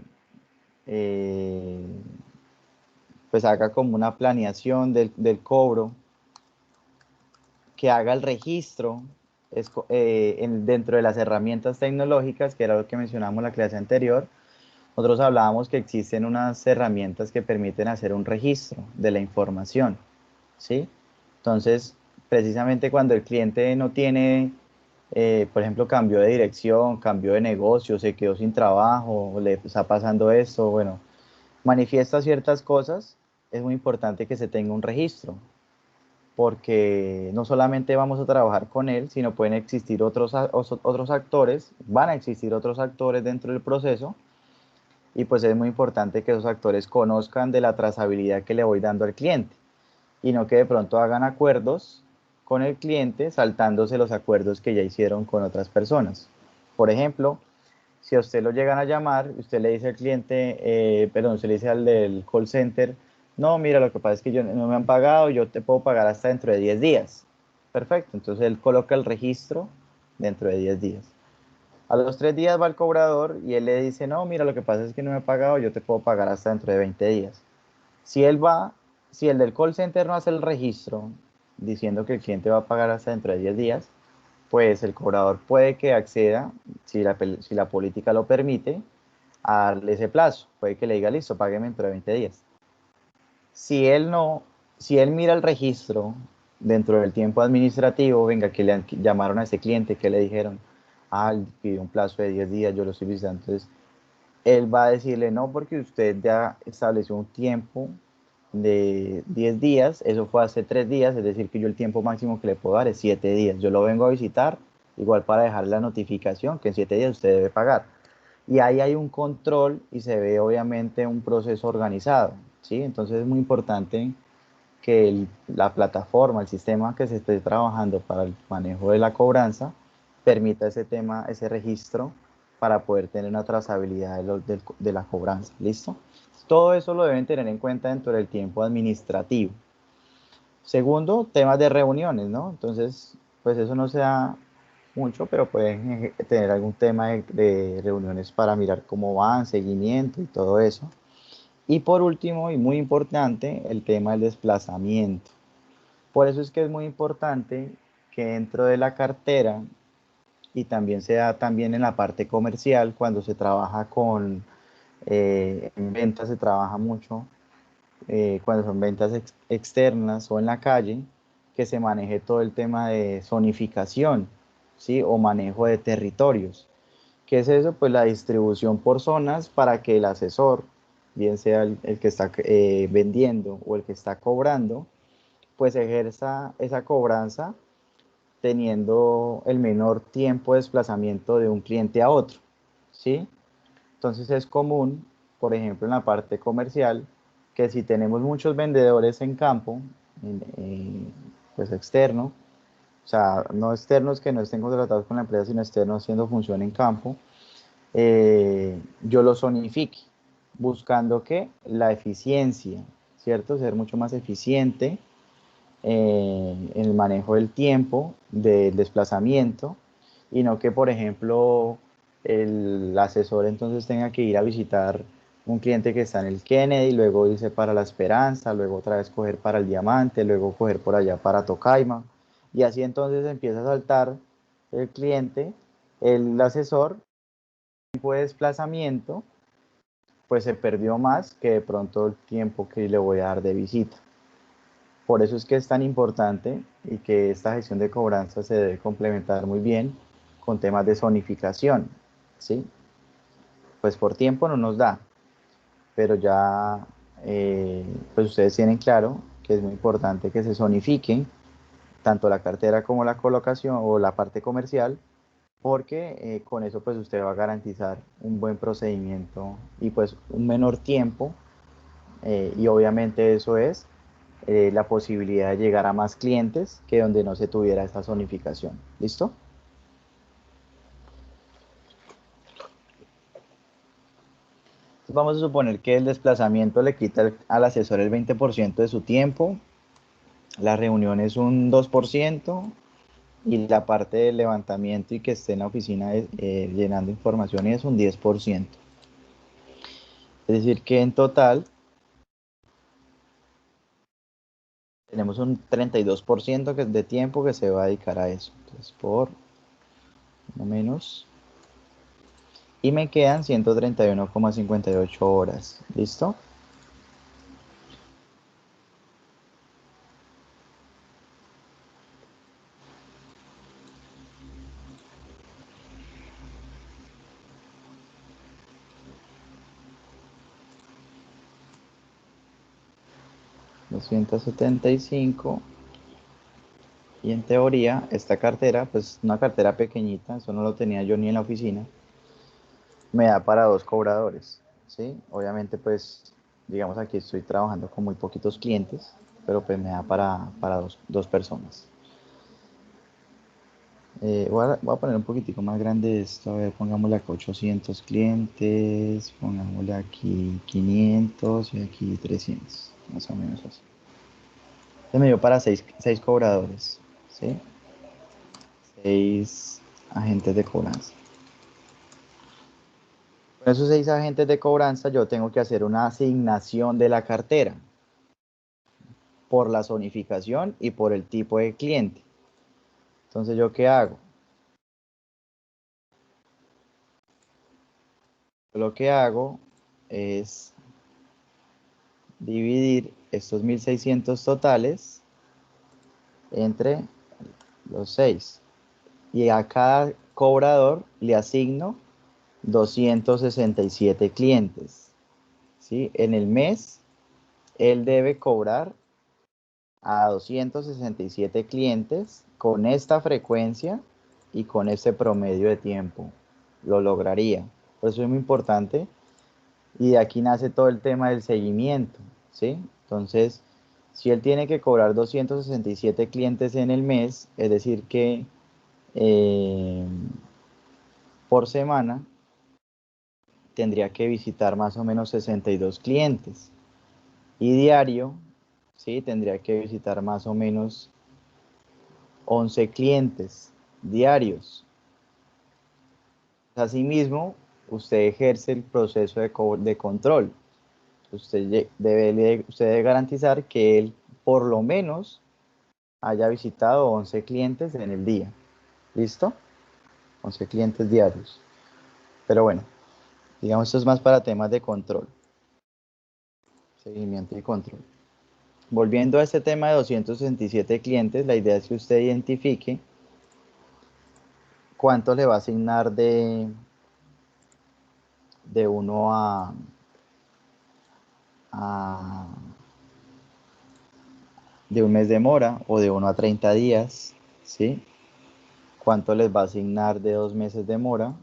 eh, pues haga como una planeación del cobro, que haga el registro dentro de las herramientas tecnológicas, que era lo que mencionamos en la clase anterior. nosotros hablábamos que existen unas herramientas que permiten hacer un registro de la información, ¿sí? Entonces, precisamente cuando el cliente no tiene, por ejemplo, cambió de dirección, cambió de negocio, se quedó sin trabajo, le está pasando esto, bueno, manifiesta ciertas cosas, es muy importante que se tenga un registro, porque no solamente vamos a trabajar con él, sino pueden existir otros actores, van a existir otros actores dentro del proceso, y pues es muy importante que esos actores conozcan de la trazabilidad que le voy dando al cliente y no que de pronto hagan acuerdos con el cliente saltándose los acuerdos que ya hicieron con otras personas. Por ejemplo, si a usted lo llegan a llamar, usted le dice al cliente, perdón, usted le dice al del call center, no, mira, lo que pasa es que no me han pagado, yo te puedo pagar hasta dentro de 10 días. Perfecto, entonces él coloca el registro dentro de 10 días. A los 3 días va el cobrador y él le dice, no, mira, lo que pasa es que no me he pagado, yo te puedo pagar hasta dentro de 20 días. Si él va, si el del call center no hace el registro diciendo que el cliente va a pagar hasta dentro de 10 días, pues el cobrador puede que acceda, si la política lo permite, a darle ese plazo. Puede que le diga, listo, págueme dentro de 20 días. Si él no, si él mira el registro dentro del tiempo administrativo, venga, que le llamaron a ese cliente, que le dijeron, pidió un plazo de 10 días, yo lo estoy visitando, entonces él va a decirle, no, porque usted ya estableció un tiempo de 10 días, eso fue hace 3 días, es decir, que yo el tiempo máximo que le puedo dar es 7 días. Yo lo vengo a visitar, igual para dejar la notificación que en 7 días usted debe pagar. Y ahí hay un control y se ve obviamente un proceso organizado, ¿sí? Entonces es muy importante que la plataforma, el sistema que se esté trabajando para el manejo de la cobranza, permita ese tema, ese registro para poder tener una trazabilidad de la cobranza. ¿Listo? Todo eso lo deben tener en cuenta dentro del tiempo administrativo. Segundo, temas de reuniones, ¿no? Entonces, pues eso no se da mucho, pero pueden tener algún tema de reuniones para mirar cómo van, seguimiento y todo eso. Y por último, y muy importante, el tema del desplazamiento. Por eso es que es muy importante que dentro de la cartera, y también se da también en la parte comercial, cuando se trabaja con, en ventas se trabaja mucho, cuando son ventas externas o en la calle, que se maneje todo el tema de zonificación, ¿sí? O manejo de territorios. ¿Qué es eso? Pues la distribución por zonas para que el asesor, bien sea el que está vendiendo o el que está cobrando, pues ejerza esa cobranza teniendo el menor tiempo de desplazamiento de un cliente a otro, ¿sí? Entonces es común, por ejemplo, en la parte comercial, que si tenemos muchos vendedores en campo, pues externo, o sea, no externos que no estén contratados con la empresa, sino externos haciendo función en campo, yo lo zonifique, buscando que la eficiencia, ¿cierto? Ser mucho más eficiente en el manejo del tiempo, del desplazamiento, y no que, por ejemplo, el asesor entonces tenga que ir a visitar un cliente que está en el Kennedy, luego irse para La Esperanza, luego otra vez coger para el Diamante, luego coger por allá para Tocaima, y así entonces empieza a saltar el cliente, el asesor, tiempo de desplazamiento, pues se perdió más que de pronto el tiempo que le voy a dar de visita. Por eso es que es tan importante y que esta gestión de cobranza se debe complementar muy bien con temas de zonificación, ¿sí? Pues por tiempo no nos da, pero ya pues ustedes tienen claro que es muy importante que se zonifiquen tanto la cartera como la colocación o la parte comercial, porque con eso pues usted va a garantizar un buen procedimiento y pues un menor tiempo y obviamente eso es la posibilidad de llegar a más clientes que donde no se tuviera esta zonificación. ¿Listo? Vamos a suponer que el desplazamiento le quita al asesor el 20% de su tiempo, la reunión es un 2% y la parte de levantamiento y que esté en la oficina llenando información es un 10%. Es decir, que en total tenemos un 32% de tiempo que se va a dedicar a eso. Entonces, por no menos y me quedan 131,58 horas. ¿Listo? $275. Y en teoría, esta cartera, pues una cartera pequeñita, eso no lo tenía yo ni en la oficina, me da para 2 cobradores, ¿sí? Obviamente, pues, digamos aquí estoy trabajando con muy poquitos clientes, pero pues me da para dos personas. Voy a poner un poquitico más grande esto, a ver, pongámosle acá 800 clientes, pongámosle aquí 500 y aquí 300, más o menos así. Este me dio para 6 cobradores, ¿sí? 6 agentes de cobranza. Con esos 6 agentes de cobranza yo tengo que hacer una asignación de la cartera por la zonificación y por el tipo de cliente. Entonces, ¿yo qué hago? Lo que hago es dividir estos 1600 totales entre los 6 y a cada cobrador le asigno 267 clientes, ¿sí? En el mes él debe cobrar a 267 clientes con esta frecuencia y con este promedio de tiempo. Lo lograría. Por eso es muy importante. Y de aquí nace todo el tema del seguimiento, ¿sí? Entonces, si él tiene que cobrar 267 clientes en el mes, es decir que por semana tendría que visitar más o menos 62 clientes. Y diario, ¿sí? Tendría que visitar más o menos 11 clientes diarios. Asimismo, usted ejerce el proceso de control. Usted debe garantizar que él por lo menos haya visitado 11 clientes en el día. ¿Listo? 11 clientes diarios. Pero bueno, digamos esto es más para temas de control. Seguimiento y control. Volviendo a este tema de 267 clientes, la idea es que usted identifique cuánto le va a asignar de 1 de un mes de mora o de 1 a 30 días, ¿sí? Cuánto les va a asignar de 2 meses de mora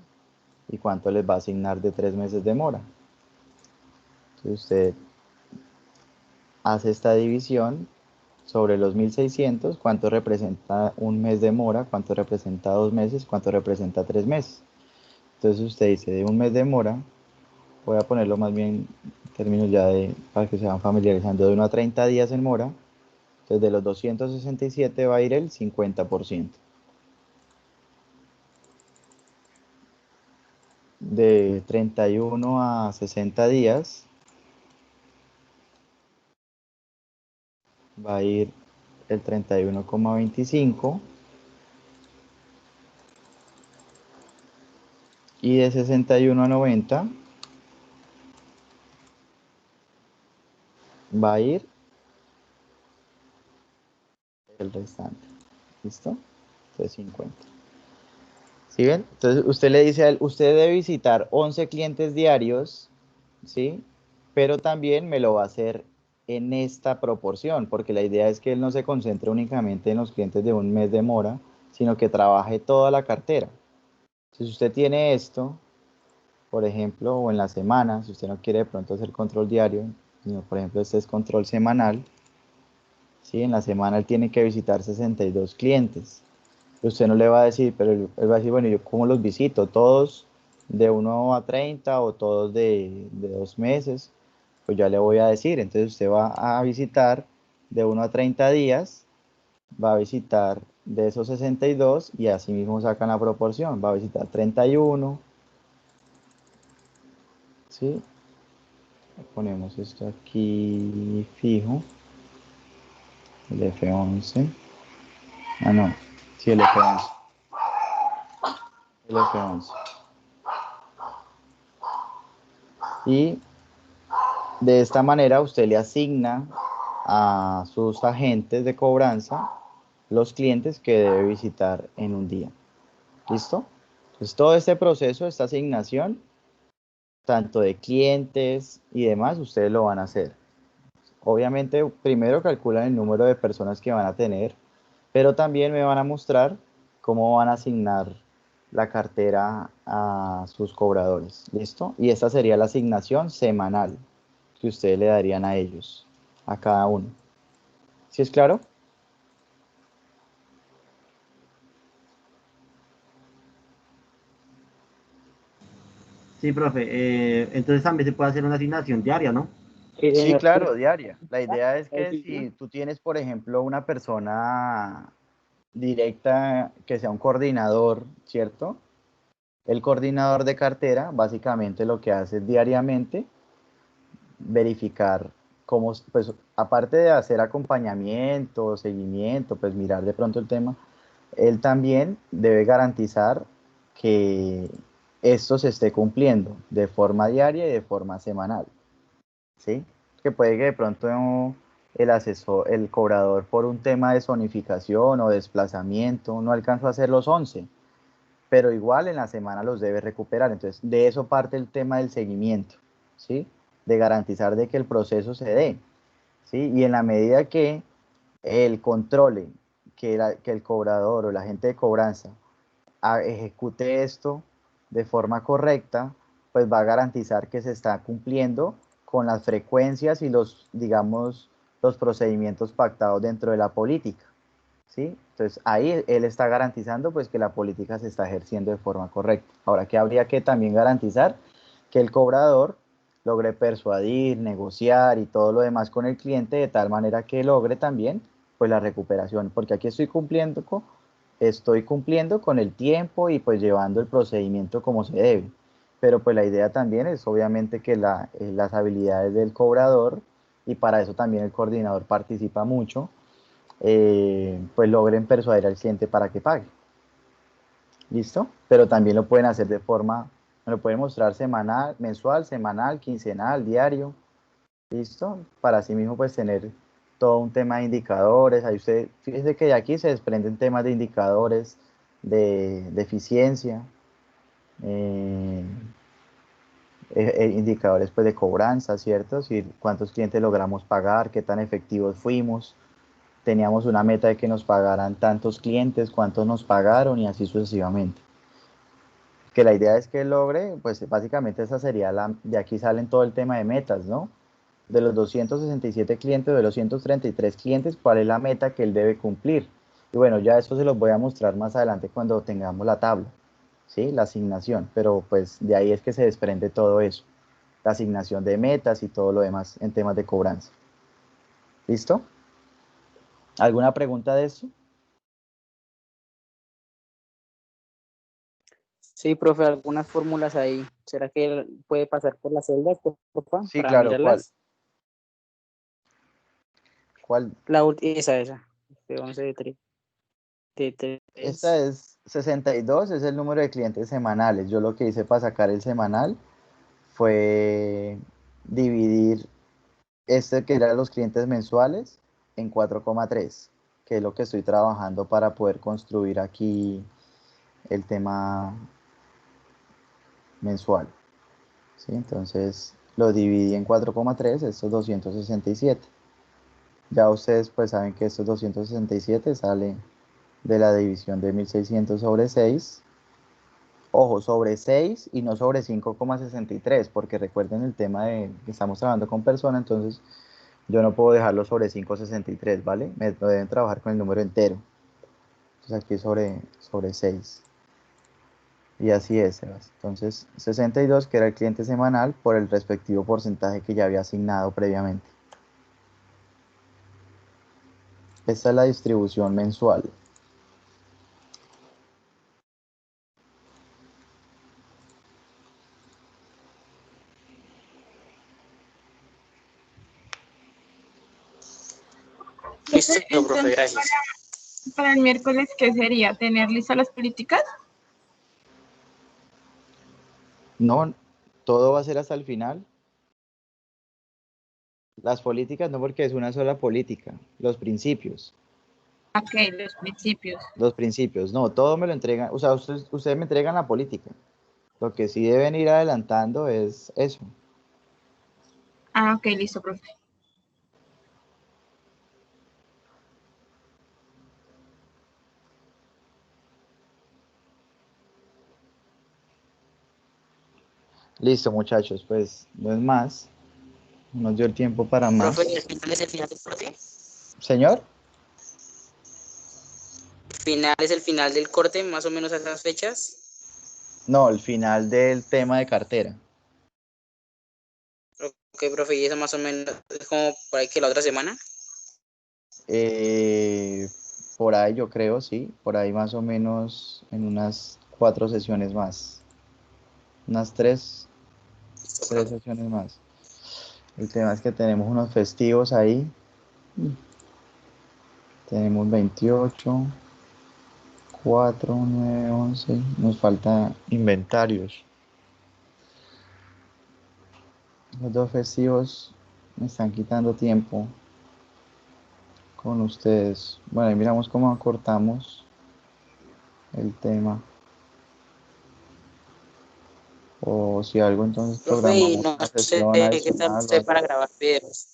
y cuánto les va a asignar de 3 meses de mora. Entonces usted hace esta división sobre los 1600, cuánto representa un mes de mora, cuánto representa 2 meses, cuánto representa 3 meses. Entonces usted dice de un mes de mora, voy a ponerlo más bien en términos ya para que se van familiarizando, de 1 a 30 días en mora. Entonces de los 267 va a ir el 50%. De 31 a 60 días va a ir el 31,25 y de 61 a 90 va a ir el restante. ¿Listo? Entonces 50. ¿Sí ven? Entonces usted le dice a él, usted debe visitar 11 clientes diarios, ¿sí? Pero también me lo va a hacer en esta proporción, porque la idea es que él no se concentre únicamente en los clientes de un mes de mora, sino que trabaje toda la cartera. Si usted tiene esto, por ejemplo, o en la semana, si usted no quiere de pronto hacer control diario, sino por ejemplo este es control semanal, ¿sí? En la semana él tiene que visitar 62 clientes. Usted no le va a decir, pero él va a decir, bueno, ¿yo cómo los visito? ¿Todos de 1 a 30 o todos de 2 meses? Pues ya le voy a decir, entonces usted va a visitar de 1 a 30 días, va a visitar de esos 62 y así mismo sacan la proporción, va a visitar 31, ¿sí? Ponemos esto aquí fijo, el F11, no, sí, el F11, Y de esta manera usted le asigna a sus agentes de cobranza los clientes que debe visitar en un día. ¿Listo? Entonces todo este proceso, esta asignación, tanto de clientes y demás, ustedes lo van a hacer. Obviamente, primero calculan el número de personas que van a tener, pero también me van a mostrar cómo van a asignar la cartera a sus cobradores. ¿Listo? Y esta sería la asignación semanal que ustedes le darían a ellos, a cada uno. ¿Sí es claro? Sí, profe. Entonces también se puede hacer una asignación diaria, ¿no? Sí, Sí, señor. claro, diaria. La idea es que si tú tienes, por ejemplo, una persona directa que sea un coordinador, ¿cierto? El coordinador de cartera básicamente lo que hace es diariamente verificar cómo, pues aparte de hacer acompañamiento, seguimiento, pues mirar de pronto el tema, él también debe garantizar que esto se esté cumpliendo de forma diaria y de forma semanal, ¿sí? Que puede que de pronto el asesor, el cobrador por un tema de zonificación o desplazamiento no alcanzó a hacer los 11, pero igual en la semana los debe recuperar. Entonces, de eso parte el tema del seguimiento, ¿sí? De garantizar de que el proceso se dé, ¿sí? Y en la medida que el controle, que el cobrador o la gente de cobranza ejecute esto de forma correcta, pues va a garantizar que se está cumpliendo con las frecuencias y los, digamos, los procedimientos pactados dentro de la política, ¿sí? Entonces ahí él está garantizando pues que la política se está ejerciendo de forma correcta. Ahora, ¿qué habría que también garantizar? Que el cobrador logre persuadir, negociar y todo lo demás con el cliente de tal manera que logre también pues la recuperación, porque aquí estoy cumpliendo con el tiempo y pues llevando el procedimiento como se debe. Pero pues la idea también es obviamente que las habilidades del cobrador, y para eso también el coordinador participa mucho, pues logren persuadir al cliente para que pague. ¿Listo? Pero también lo pueden hacer de forma, me lo pueden mostrar semanal, mensual, semanal, quincenal, diario. ¿Listo? Para así mismo pues tener todo un tema de indicadores. Ahí usted, fíjese que de aquí se desprenden temas de indicadores de eficiencia, eh, indicadores pues de cobranza, ¿cierto? Si cuántos clientes logramos pagar, qué tan efectivos fuimos. Teníamos una meta de que nos pagaran tantos clientes, cuántos nos pagaron y así sucesivamente. Que la idea es que logre, pues básicamente esa sería de aquí salen todo el tema de metas, ¿no? De los 267 clientes, de los 133 clientes, ¿cuál es la meta que él debe cumplir? Y bueno, ya eso se los voy a mostrar más adelante cuando tengamos la tabla, ¿sí? La asignación, pero pues de ahí es que se desprende todo eso, la asignación de metas y todo lo demás en temas de cobranza. ¿Listo? ¿Alguna pregunta de eso? Sí, profe, algunas fórmulas ahí. ¿Será que puede pasar por las celdas, porfa, Sí, para claro, ¿cuál? mirarlas? ¿Cuál? La última, esa. De 11 de 3. Esta es 62, es el número de clientes semanales. Yo lo que hice para sacar el semanal fue dividir este que eran los clientes mensuales en 4,3, que es lo que estoy trabajando para poder construir aquí el tema mensual, ¿sí? Entonces lo dividí en 4,3, estos 267. Ya ustedes pues saben que estos 267 sale de la división de 1600 sobre 6. Ojo, sobre 6 y no sobre 5,63, porque recuerden el tema de que estamos trabajando con personas, entonces yo no puedo dejarlo sobre 5,63, ¿vale? Me lo deben trabajar con el número entero. Entonces aquí sobre 6. Y así es, Sebas. Entonces 62, que era el cliente semanal, por el respectivo porcentaje que ya había asignado previamente. Esta es la distribución mensual. Listo, profe, Entonces, gracias. para el miércoles, ¿qué sería? ¿Tener listas las políticas? No, todo va a ser hasta el final. Las políticas no, porque es una sola política. Los principios. Ok, los principios. Los principios. No, todo me lo entregan. O sea, ustedes me entregan la política. Lo que sí deben ir adelantando es eso. Ah, ok, listo, profe. Listo, muchachos, pues no es más. No nos dio el tiempo para más. Profe, ¿el final es el final del corte? Señor, ¿Final es el final del corte, más o menos a esas fechas? no, el final del tema de cartera. Ok, profe, y eso más o menos es como por ahí que la otra semana. Eh, por ahí yo creo, sí. Por ahí más o menos en unas 4 sesiones más. Unas tres sesiones más. El tema es que tenemos unos festivos ahí. Tenemos 28, 4, 9, 11. Nos falta inventarios. Los dos festivos me están quitando tiempo con ustedes. Bueno, ahí miramos cómo acortamos el tema. O si algo, entonces Profe, y programamos no una sé sesión qué tal adicional o usted algo. para grabar videos.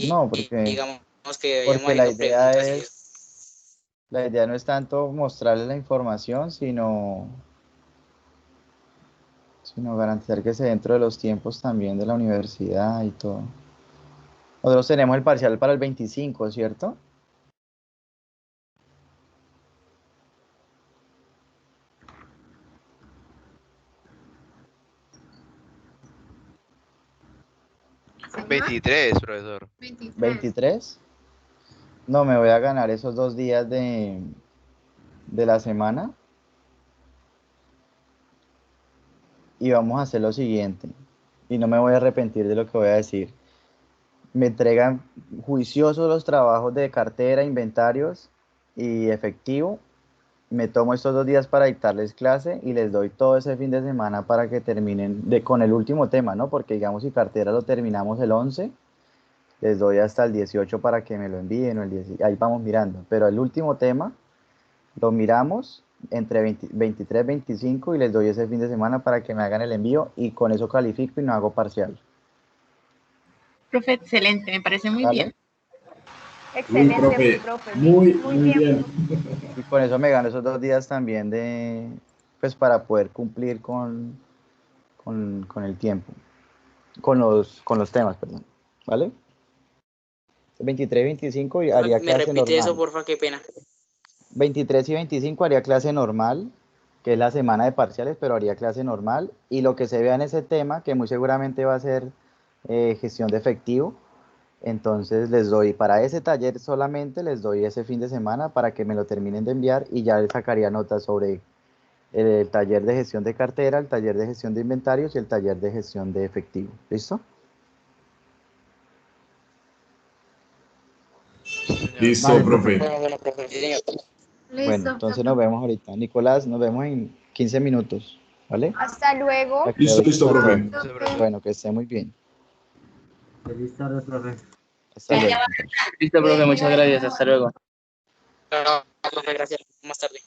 No, Y digamos que vayamos porque la haciendo idea preguntas y eso. es, la idea no es tanto mostrarles la información, sino garantizar que se dentro de los tiempos también de la universidad y todo. Nosotros tenemos el parcial para el 25, ¿cierto? Señor, 23, profesor. 23. 23. No, me voy a ganar esos 2 días de la semana y vamos a hacer lo siguiente. Y no me voy a arrepentir de lo que voy a decir. Me entregan juiciosos los trabajos de cartera, inventarios y efectivo. Me tomo estos 2 días para dictarles clase y les doy todo ese fin de semana para que terminen con el último tema, ¿no? Porque digamos si cartera lo terminamos el 11, les doy hasta el 18 para que me lo envíen o el 10, ahí vamos mirando. Pero el último tema lo miramos entre 20 23, 25 y les doy ese fin de semana para que me hagan el envío y con eso califico y no hago parcial. Profe, excelente, me parece muy ¿Vale? bien. Uy, Excelente, profe, profe. muy, Muy muy bien. bien. Y con eso me gano esos 2 días también pues para poder cumplir con el tiempo, con los temas, perdón. ¿Vale? 23 y 25 y Profe, haría ¿me clase repite eso, normal. porfa? Qué pena. 23 y 25 haría clase normal, que es la semana de parciales, pero haría clase normal. Y lo que se vea en ese tema, que muy seguramente va a ser gestión de efectivo, entonces les doy para ese taller solamente, les doy ese fin de semana para que me lo terminen de enviar y ya les sacaría notas sobre el taller de gestión de cartera, el taller de gestión de inventarios y el taller de gestión de efectivo. ¿Listo? Sí, señor. Listo, Vale, profe. profe. Bueno, profe, sí, señor. Bueno, Listo, entonces nos vemos ahorita. Nicolás, nos vemos en 15 minutos, ¿vale? hasta luego. Para que Listo, listo, revisemos todo. profe. Listo, Profe. profesor. Bueno, que esté muy bien. Feliz tarde, profe. Hasta luego, muchachos. Listo, profe, muchas gracias. Hasta luego. No, profe, gracias. Más tarde.